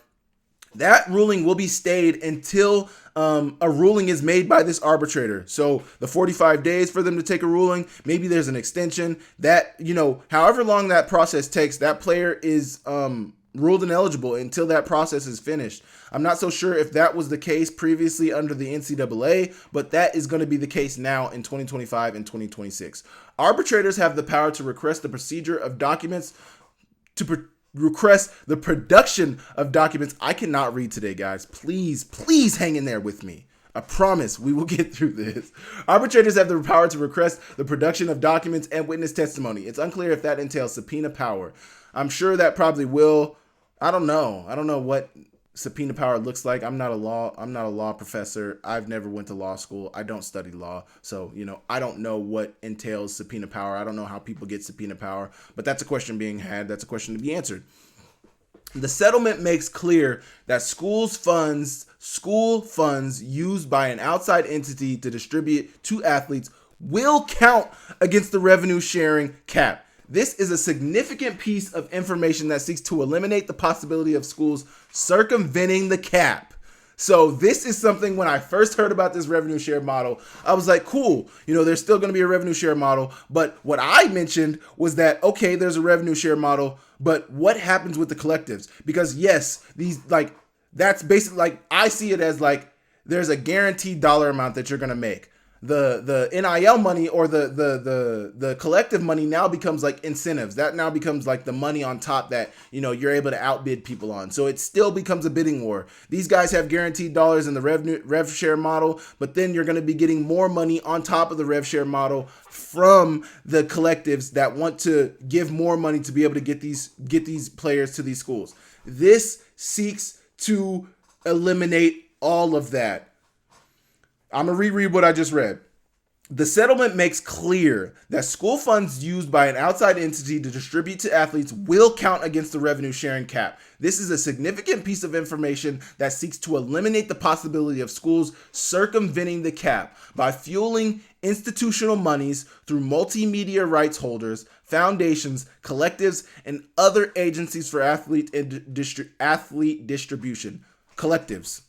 that ruling will be stayed until a ruling is made by this arbitrator. So the 45 days for them to take a ruling, maybe there's an extension. That, however long that process takes, that player is ruled ineligible until that process is finished. I'm not so sure if that was the case previously under the NCAA, but that is going to be the case now in 2025 and 2026. Arbitrators have the power to request the procedure of documents, request the production of documents. I cannot read today, guys. Please hang in there with me. I promise we will get through this. Arbitrators have the power to request the production of documents and witness testimony. It's unclear if that entails subpoena power. I'm sure that probably will. I don't know what subpoena power looks like. I'm not a law professor. I've never went to law school. I don't study law. So, I don't know what entails subpoena power. I don't know how people get subpoena power, but that's a question being had. That's a question to be answered. The settlement makes clear that school funds used by an outside entity to distribute to athletes will count against the revenue sharing cap. This is a significant piece of information that seeks to eliminate the possibility of schools circumventing the cap. So this is something, when I first heard about this revenue share model, I was like, cool, there's still going to be a revenue share model. But what I mentioned was that, okay, there's a revenue share model, but what happens with the collectives? Because yes, that's basically, I see it as there's a guaranteed dollar amount that you're going to make. The NIL money or the collective money now becomes incentives. That now becomes the money on top that, you're able to outbid people on. So it still becomes a bidding war. These guys have guaranteed dollars in the rev share model, but then you're going to be getting more money on top of the rev share model from the collectives that want to give more money to be able to get these players to these schools. This seeks to eliminate all of that. I'm going to reread what I just read. The settlement makes clear that school funds used by an outside entity to distribute to athletes will count against the revenue sharing cap. This is a significant piece of information that seeks to eliminate the possibility of schools circumventing the cap by fueling institutional monies through multimedia rights holders, foundations, collectives, and other agencies for athlete distribution. Collectives.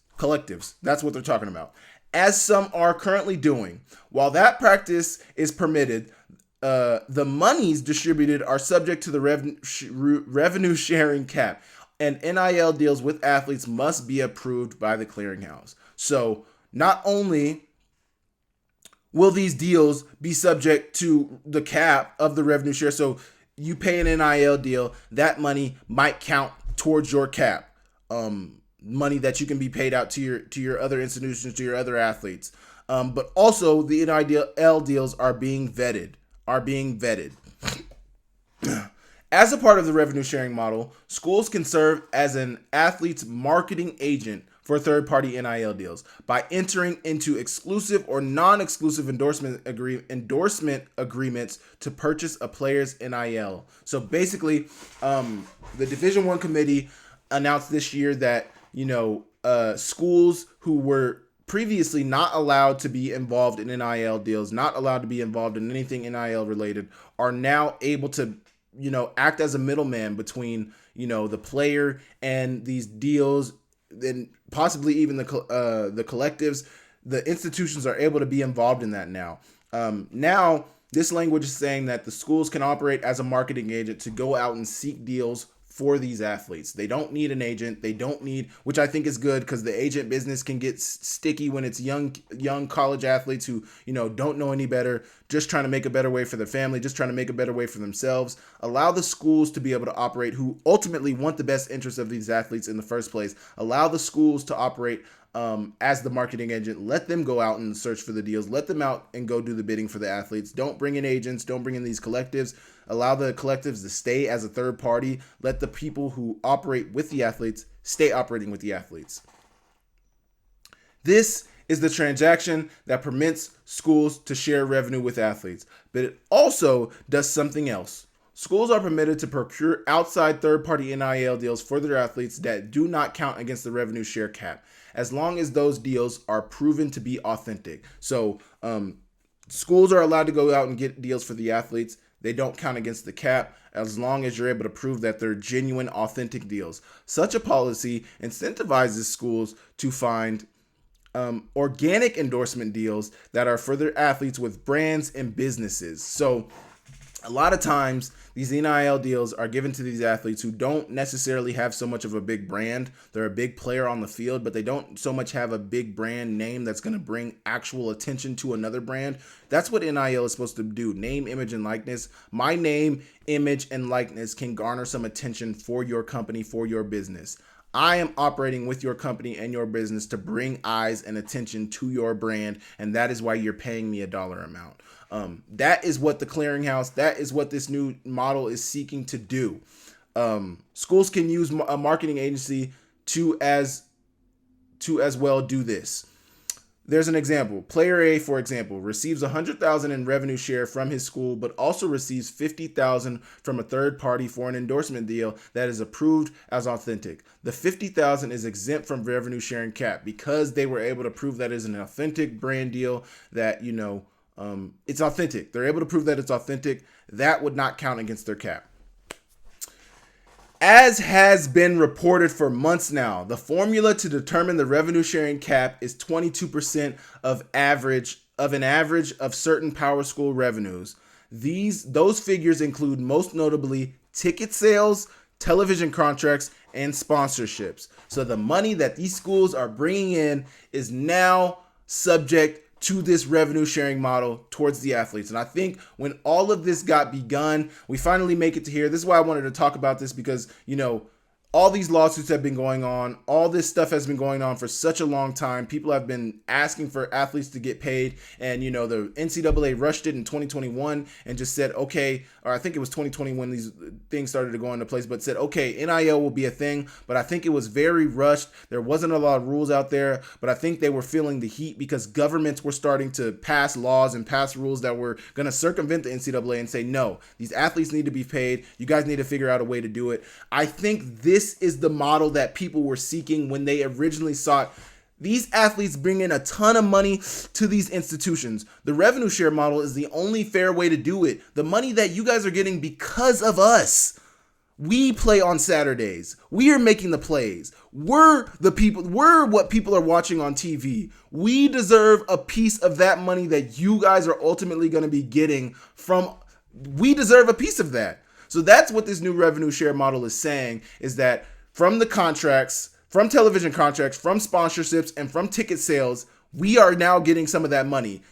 That's what they're talking about. As some are currently doing. While that practice is permitted, the monies distributed are subject to the revenue sharing cap, and NIL deals with athletes must be approved by the clearinghouse. So not only will these deals be subject to the cap of the revenue share, so you pay an NIL deal, that money might count towards your cap. Money that you can be paid out to your other institutions, to your other athletes. But also the NIL deals are being vetted. As a part of the revenue sharing model, schools can serve as an athlete's marketing agent for third-party NIL deals by entering into exclusive or non-exclusive endorsement agreements to purchase a player's NIL. So basically, the Division I committee announced this year that schools who were previously not allowed to be involved in NIL deals, not allowed to be involved in anything NIL related, are now able to, act as a middleman between, the player and these deals, and possibly even the collectives. The institutions are able to be involved in that now. Now, this language is saying that the schools can operate as a marketing agent to go out and seek deals for these athletes. They don't need an agent. They don't need, which I think is good because the agent business can get sticky when it's young college athletes who, don't know any better, just trying to make a better way for their family, just trying to make a better way for themselves. Allow the schools to be able to operate who ultimately want the best interest of these athletes in the first place. Allow the schools to operate as the marketing agent. Let them go out and search for the deals. Let them out and go do the bidding for the athletes. Don't bring in agents. Don't bring in these collectives. Allow the collectives to stay as a third party. Let the people who operate with the athletes stay operating with the athletes. This is the transaction that permits schools to share revenue with athletes, but it also does something else. Schools are permitted to procure outside third-party NIL deals for their athletes that do not count against the revenue share cap, as long as those deals are proven to be authentic. So schools are allowed to go out and get deals for the athletes. They don't count against the cap as long as you're able to prove that they're genuine, authentic deals. Such a policy incentivizes schools to find organic endorsement deals that are for their athletes with brands and businesses. So a lot of times these NIL deals are given to these athletes who don't necessarily have so much of a big brand. They're a big player on the field, but they don't so much have a big brand name that's going to bring actual attention to another brand. That's what NIL is supposed to do. Name, image, and likeness. My name, image, and likeness can garner some attention for your company, for your business. I am operating with your company and your business to bring eyes and attention to your brand, and that is why you're paying me a dollar amount. That is what the clearinghouse, that is what this new model is seeking to do. Schools can use a marketing agency to as well do this. There's an example. Player A, for example, receives $100,000 in revenue share from his school, but also receives $50,000 from a third party for an endorsement deal that is approved as authentic. The $50,000 is exempt from revenue sharing cap because they were able to prove that is an authentic brand deal that, it's authentic. They're able to prove that it's authentic. That would not count against their cap. As has been reported for months now, the formula to determine the revenue sharing cap is 22% of an average of certain power school revenues. Those figures include most notably ticket sales, television contracts, and sponsorships. So the money that these schools are bringing in is now subject to this revenue sharing model towards the athletes. And I think when all of this got begun, we finally make it to here. This is why I wanted to talk about this because, all these lawsuits have been going on. All this stuff has been going on for such a long time. People have been asking for athletes to get paid. And, the NCAA rushed it in 2021 and just said, okay, or I think it was 2020 when these things started to go into place, but said, okay, NIL will be a thing. But I think it was very rushed. There wasn't a lot of rules out there, but I think they were feeling the heat because governments were starting to pass laws and pass rules that were going to circumvent the NCAA and say, no, these athletes need to be paid. You guys need to figure out a way to do it. I think this is the model that people were seeking when they originally sought. These athletes bring in a ton of money to these institutions. The revenue share model is the only fair way to do it. The money that you guys are getting because of us. We play on Saturdays. We are making the plays. We're the people. We're what people are watching on TV. We deserve a piece of that money that you guys are ultimately going to be getting from. We deserve a piece of that. So that's what this new revenue share model is saying, is that from the contracts, from television contracts, from sponsorships, and from ticket sales, we are now getting some of that money.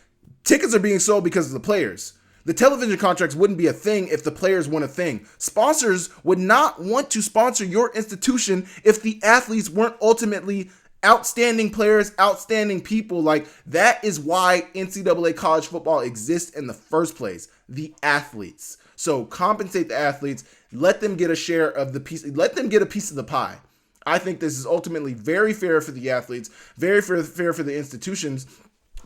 Tickets are being sold because of the players. The television contracts wouldn't be a thing if the players weren't a thing. Sponsors would not want to sponsor your institution if the athletes weren't ultimately outstanding players, outstanding people. Like, that is why NCAA college football exists in the first place. The athletes. So compensate the athletes, let them get a share of the piece, let them get a piece of the pie. I think this is ultimately very fair for the athletes, very fair for the institutions.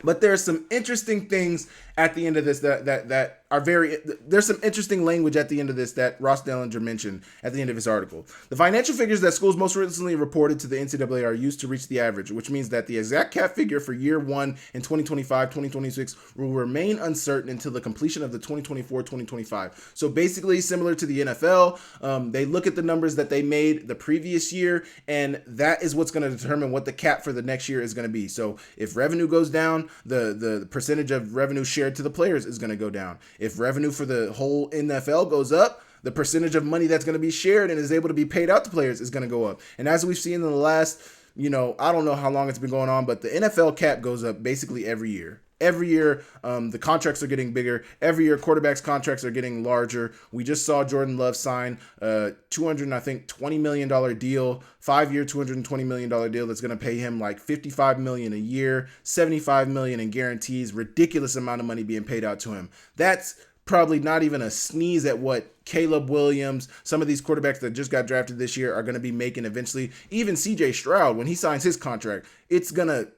But there's some interesting things at the end of this that are there's some interesting language at the end of this that Ross Dellinger mentioned at the end of his article. The financial figures that schools most recently reported to the NCAA are used to reach the average, which means that the exact cap figure for year one in 2025, 2026 will remain uncertain until the completion of the 2024-2025. So basically similar to the NFL, they look at the numbers that they made the previous year, and that is what's going to determine what the cap for the next year is going to be. So if revenue goes down, the percentage of revenue shared to the players is going to go down. If revenue for the whole NFL goes up, the percentage of money that's going to be shared and is able to be paid out to players is going to go up. And as we've seen in the last, I don't know how long it's been going on, but the NFL cap goes up basically every year. Every year, the contracts are getting bigger. Every year, quarterbacks' contracts are getting larger. We just saw Jordan Love sign a $20 million deal, 5-year, $220 million deal that's going to pay him like $55 million a year, $75 million in guarantees, ridiculous amount of money being paid out to him. That's probably not even a sneeze at what Caleb Williams, some of these quarterbacks that just got drafted this year are going to be making eventually. Even CJ Stroud, when he signs his contract, it's going to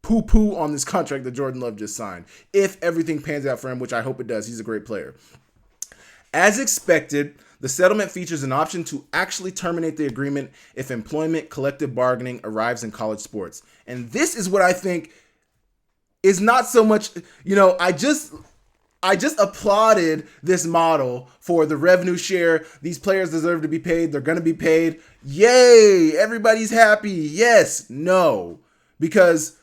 poo-poo on this contract that Jordan Love just signed, if everything pans out for him, which I hope it does. He's a great player. As expected, the settlement features an option to actually terminate the agreement if employment collective bargaining arrives in college sports. And this is what I think is not so much, I just applauded this model for the revenue share. These players deserve to be paid. They're going to be paid. Yay! Everybody's happy. Yes. No. Because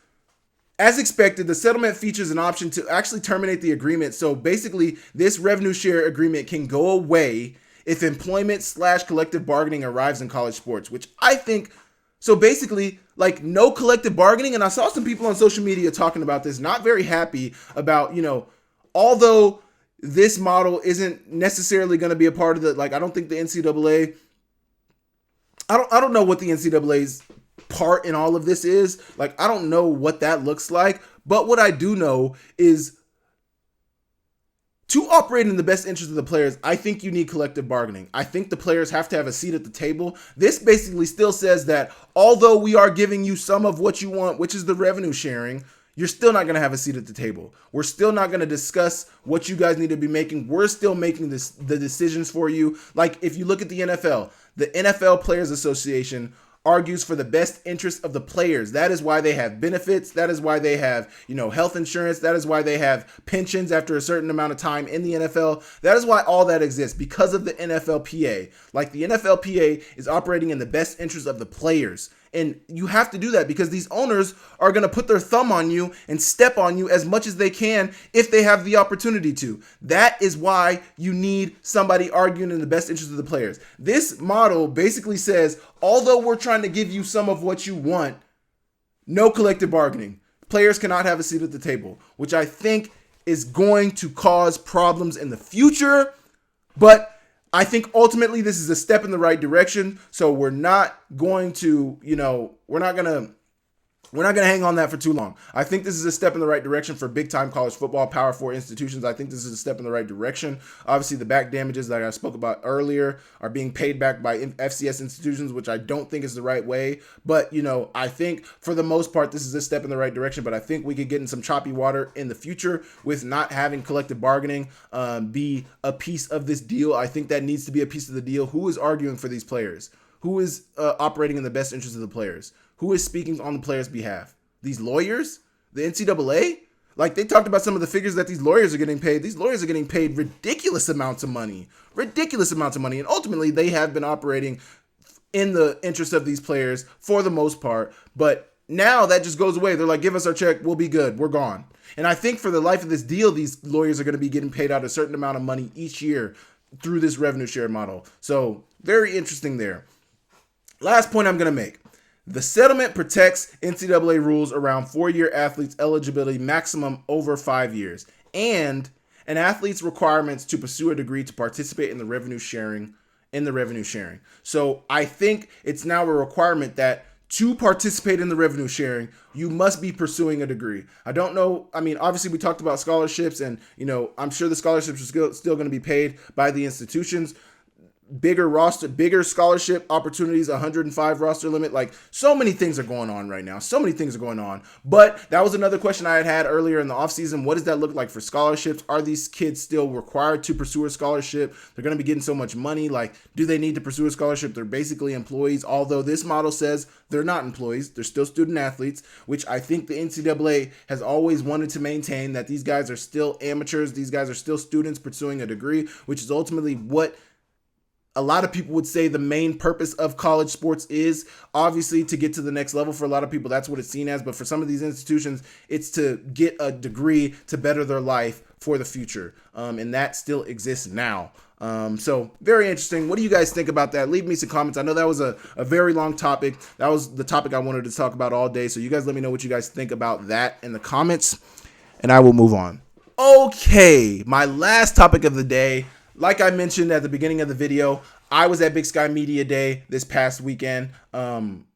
as expected, the settlement features an option to actually terminate the agreement. So basically, this revenue share agreement can go away if employment/collective bargaining arrives in college sports, which I think, so basically, like no collective bargaining. And I saw some people on social media talking about this, not very happy about, although this model isn't necessarily going to be a part of the, I don't think the NCAA, I don't know what the NCAA's part in all of this is. I don't know what that looks like, but what I do know is to operate in the best interest of the players, I think you need collective bargaining. I think the players have to have a seat at the table. This basically still says that although we are giving you some of what you want, which is the revenue sharing, you're still not going to have a seat at the table. We're still not going to discuss what you guys need to be making. We're still making the decisions for you. If you look at the NFL Players Association argues for the best interest of the players. That is why they have benefits. That is why they have, health insurance. That is why they have pensions after a certain amount of time in the NFL. That is why all that exists, because of the NFLPA. The NFLPA is operating in the best interest of the players. And you have to do that because these owners are going to put their thumb on you and step on you as much as they can if they have the opportunity to. That is why you need somebody arguing in the best interest of the players. This model basically says, although we're trying to give you some of what you want, no collective bargaining. Players cannot have a seat at the table, which I think is going to cause problems in the future. But I think ultimately this is a step in the right direction. So we're not going to, we're not going to hang on that for too long. I think this is a step in the right direction for big time college football, Power 4 institutions. I think this is a step in the right direction. Obviously, the back damages that I spoke about earlier are being paid back by FCS institutions, which I don't think is the right way. But, I think for the most part, this is a step in the right direction. But I think we could get in some choppy water in the future with not having collective bargaining be a piece of this deal. I think that needs to be a piece of the deal. Who is arguing for these players? Who is operating in the best interest of the players? Who is speaking on the players' behalf? These lawyers? The NCAA? They talked about some of the figures that these lawyers are getting paid. These lawyers are getting paid ridiculous amounts of money. And ultimately, they have been operating in the interest of these players for the most part. But now that just goes away. They're like, give us our check. We'll be good. We're gone. And I think for the life of this deal, these lawyers are going to be getting paid out a certain amount of money each year through this revenue share model. So very interesting there. Last point I'm going to make. The settlement protects NCAA rules around 4-year athletes' eligibility maximum over 5 years and an athlete's requirements to pursue a degree to participate in the revenue sharing. So I think it's now a requirement that to participate in the revenue sharing, you must be pursuing a degree. I don't know. I mean, obviously we talked about scholarships and, I'm sure the scholarships are still going to be paid by the institutions. Bigger scholarship opportunities, 105 roster limit. So many things are going on right now. But that was another question I had earlier in the offseason. What does that look like for scholarships? Are these kids still required to pursue a scholarship? They're going to be getting so much money. Do they need to pursue a scholarship? They're basically employees, although this model says they're not employees. They're still student athletes, which I think the NCAA has always wanted to maintain, that these guys are still amateurs. These guys are still students pursuing a degree, which is ultimately what a lot of people would say the main purpose of college sports is. Obviously, to get to the next level. For a lot of people, that's what it's seen as. But for some of these institutions, it's to get a degree to better their life for the future. And that still exists now. So very interesting. What do you guys think about that? Leave me some comments. I know that was a very long topic. That was the topic I wanted to talk about all day. So you guys let me know what you guys think about that in the comments, and I will move on. Okay, my last topic of the day. Like I mentioned at the beginning of the video, I was at Big Sky Media Day this past weekend.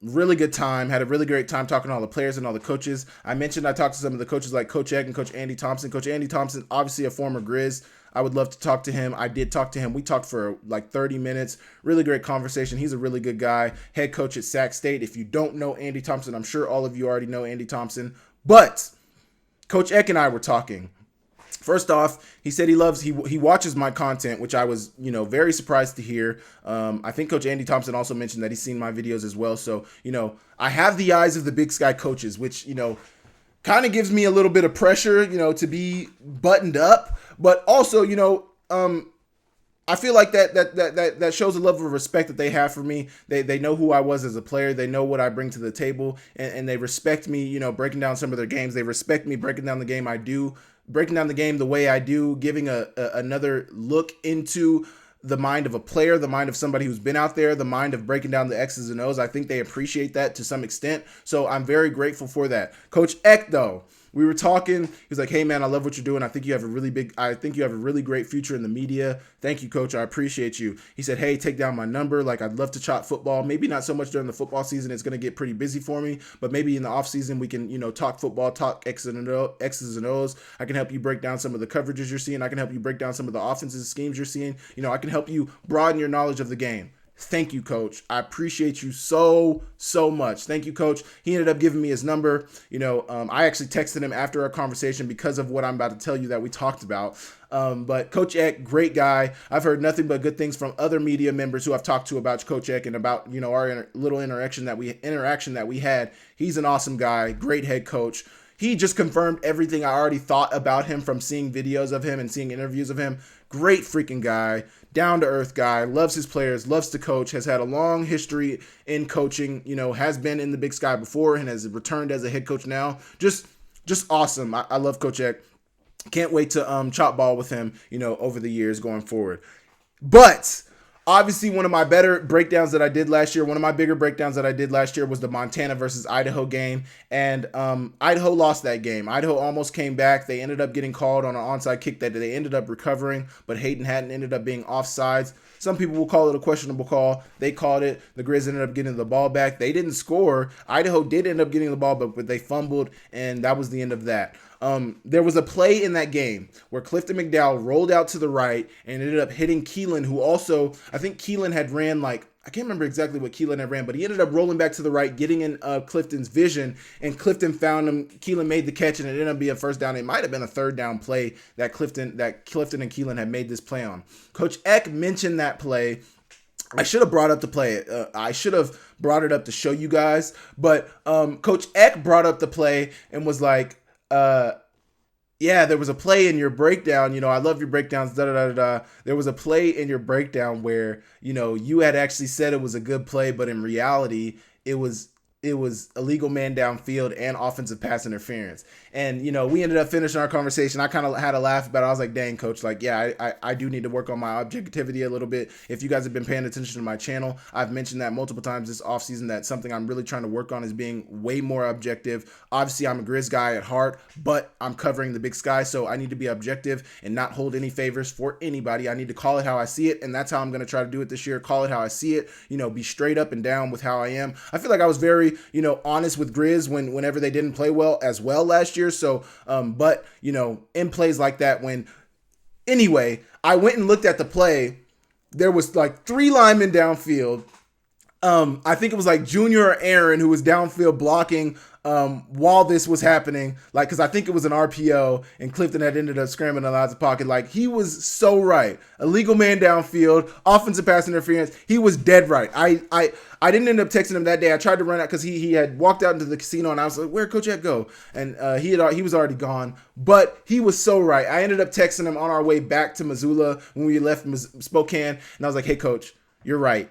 Really good time. Had a really great time talking to all the players and all the coaches. I mentioned I talked to some of the coaches like Coach Egg and Coach Andy Thompson. Coach Andy Thompson, obviously a former Grizz. I would love to talk to him. I did talk to him. We talked for like 30 minutes. Really great conversation. He's a really good guy. Head coach at Sac State. If you don't know Andy Thompson, I'm sure all of you already know Andy Thompson. But Coach Eck and I were talking. First off, he said he watches my content, which I was, very surprised to hear. I think Coach Andy Thompson also mentioned that he's seen my videos as well. So, I have the eyes of the Big Sky coaches, which, kind of gives me a little bit of pressure, to be buttoned up. But also, I feel like that shows a level of respect that they have for me. They know who I was as a player. They know what I bring to the table, and they respect me, breaking down some of their games. They respect me breaking down the game I do. Breaking down the game the way I do, giving another look into the mind of a player, the mind of somebody who's been out there, the mind of breaking down the X's and O's. I think they appreciate that to some extent. So I'm very grateful for that. Coach Eck, though, we were talking. He was like, "Hey man, I love what you're doing. I think you have a really great future in the media. Thank you, coach. I appreciate you." He said, "Hey, take down my number. Like, I'd love to chat football. Maybe not so much during the football season. It's going to get pretty busy for me, but maybe in the off season we can, talk football, talk X's and O's. I can help you break down some of the coverages you're seeing. I can help you break down some of the offensive schemes you're seeing. I can help you broaden your knowledge of the game." Thank you, coach. I appreciate you so much. Thank you, coach. He ended up giving me his number. I actually texted him after our conversation because of what I'm about to tell you that we talked about. But Coach Eck, great guy. I've heard nothing but good things from other media members who I've talked to about Coach Eck and about, our little interaction that we had. He's an awesome guy, great head coach. He just confirmed everything I already thought about him from seeing videos of him and seeing interviews of him. Great freaking guy, down-to-earth guy, loves his players, loves to coach, has had a long history in coaching, has been in the Big Sky before and has returned as a head coach now. Just awesome. I love Coach Eck. Can't wait to chop ball with him, over the years going forward. But obviously, one of my better breakdowns that I did last year, one of my bigger breakdowns that I did last year was the Montana versus Idaho game. And Idaho lost that game. Idaho almost came back. They ended up getting called on an onside kick that they ended up recovering, but Hayden Hatton ended up being offsides. Some people will call it a questionable call. They called it. The Grizz ended up getting the ball back. They didn't score. Idaho did end up getting the ball back, but they fumbled, and that was the end of that. There was a play in that game where Clifton McDowell rolled out to the right and ended up hitting Keelan, who also, I think Keelan had ran I can't remember exactly what Keelan had ran, but he ended up rolling back to the right, getting in Clifton's vision, and Clifton found him. Keelan made the catch, and it ended up being a first down. It might have been a third down play that Clifton and Keelan had made this play on. Coach Eck mentioned that play. I should have brought up the play. I should have brought it up to show you guys, but Coach Eck brought up the play and was like, yeah, there was a play in your breakdown. I love your breakdowns. There was a play in your breakdown where, you had actually said it was a good play, but in reality, it was illegal man downfield and offensive pass interference. And, we ended up finishing our conversation. I kind of had a laugh about it. I was like, dang, coach, I do need to work on my objectivity a little bit. If you guys have been paying attention to my channel, I've mentioned that multiple times this offseason, that something I'm really trying to work on is being way more objective. Obviously, I'm a Grizz guy at heart, but I'm covering the Big Sky, so I need to be objective and not hold any favors for anybody. I need to call it how I see it, and that's how I'm going to try to do it this year. Call it how I see it, be straight up and down with how I am. I feel like I was very, honest with Grizz whenever they didn't play well as well last year. So, but, in plays like that anyway, I went and looked at the play. There was 3 linemen downfield. I think it was Junior or Aaron who was downfield blocking while this was happening, because I think it was an RPO and Clifton had ended up scrambling out of the pocket. He was so right. Illegal man downfield, offensive pass interference. He was dead right. I didn't end up texting him that day. I tried to run out because he had walked out into the casino, and I was like, "Where'd Coach Eck go?" And he was already gone. But he was so right. I ended up texting him on our way back to Missoula when we left Spokane, and I was like, "Hey, coach, you're right.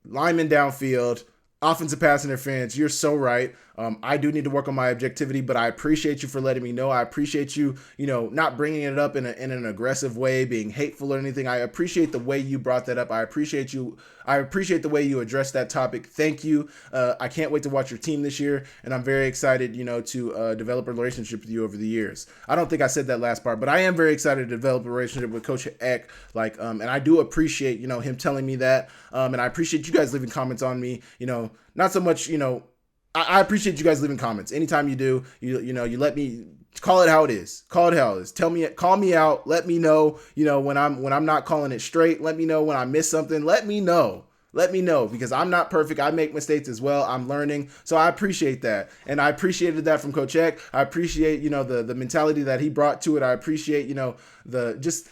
Lineman downfield, Offensive pass interference, you're so right. I do need to work on my objectivity, but I appreciate you for letting me know. I appreciate you, not bringing it up in an aggressive way, being hateful or anything. I appreciate the way you brought that up. I appreciate you. I appreciate the way you addressed that topic. Thank you. I can't wait to watch your team this year, and I'm very excited, to develop a relationship with you over the years. I don't think I said that last part, but I am very excited to develop a relationship with Coach Eck. And I do appreciate, him telling me that, and I appreciate you guys leaving comments on me. Not so much, I appreciate you guys leaving comments. Anytime you do, you let me call it how it is. Call it how it is. Call me out. Let me know, when I'm not calling it straight. Let me know when I miss something. Let me know. Because I'm not perfect. I make mistakes as well. I'm learning. So I appreciate that. And I appreciated that from Coach Eck. I appreciate, the mentality that he brought to it. I appreciate,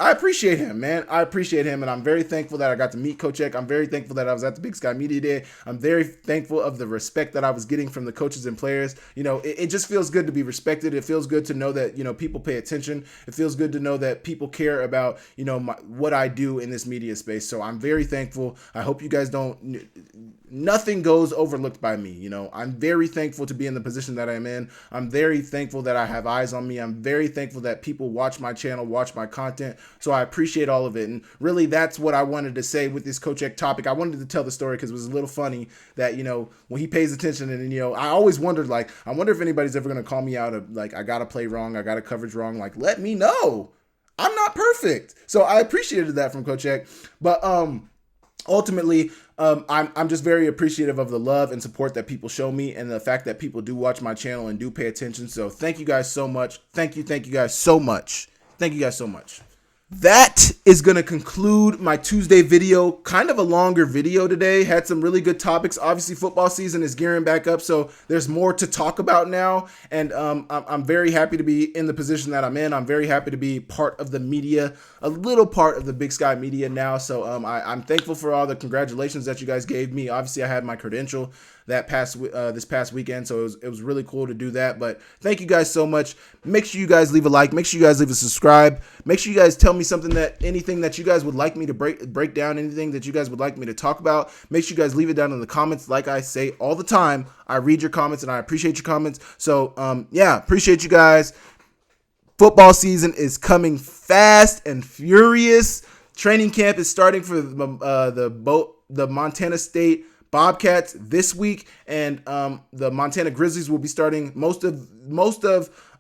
I appreciate him, man. I appreciate him. And I'm very thankful that I got to meet Coach Eck. I'm very thankful that I was at the Big Sky Media Day. I'm very thankful of the respect that I was getting from the coaches and players. It just feels good to be respected. It feels good to know that, people pay attention. It feels good to know that people care about, what I do in this media space. So I'm very thankful. I hope you guys nothing goes overlooked by me. I'm very thankful to be in the position that I'm in. I'm very thankful that I have eyes on me. I'm very thankful that people watch my channel, watch my content. So I appreciate all of it. And really, that's what I wanted to say with this Coach Eck topic. I wanted to tell the story because it was a little funny that, when he pays attention and, I always wondered, I wonder if anybody's ever going to call me out of I got to play wrong. I got a coverage wrong. Let me know. I'm not perfect. So I appreciated that from Coach Eck. But, ultimately, I'm just very appreciative of the love and support that people show me and the fact that people do watch my channel and do pay attention. So thank you guys so much. Thank you guys so much. Thank you guys so much. That is going to conclude my Tuesday video. Kind of a longer video today. Had some really good topics. Obviously, football season is gearing back up, so there's more to talk about now. And I'm very happy to be in the position that I'm in. I'm very happy to be part of the media, a little part of the Big Sky Media now. So I'm thankful for all the congratulations that you guys gave me. Obviously, I had my credential this past weekend, so it was really cool to do that. But thank you guys so much. Make sure you guys leave a like. Make sure you guys leave a subscribe. Make sure you guys tell me anything that you guys would like me to break down, anything that you guys would like me to talk about. Make sure you guys leave it down in the comments. Like I say all the time, I read your comments and I appreciate your comments. So appreciate you guys. Football season is coming fast and furious. Training camp is starting for the Montana State Bobcats this week, and the Montana Grizzlies will be starting. Most of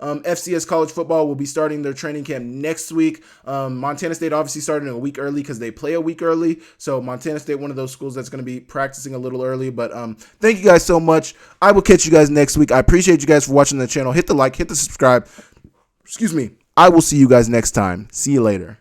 FCS college football will be starting their training camp next week. Montana State obviously starting a week early because they play a week early. So Montana State, one of those schools that's going to be practicing a little early. But thank you guys so much. I will catch you guys next week. I appreciate you guys for watching the channel. Hit the like, hit the subscribe. Excuse me. I will see you guys next time. See you later.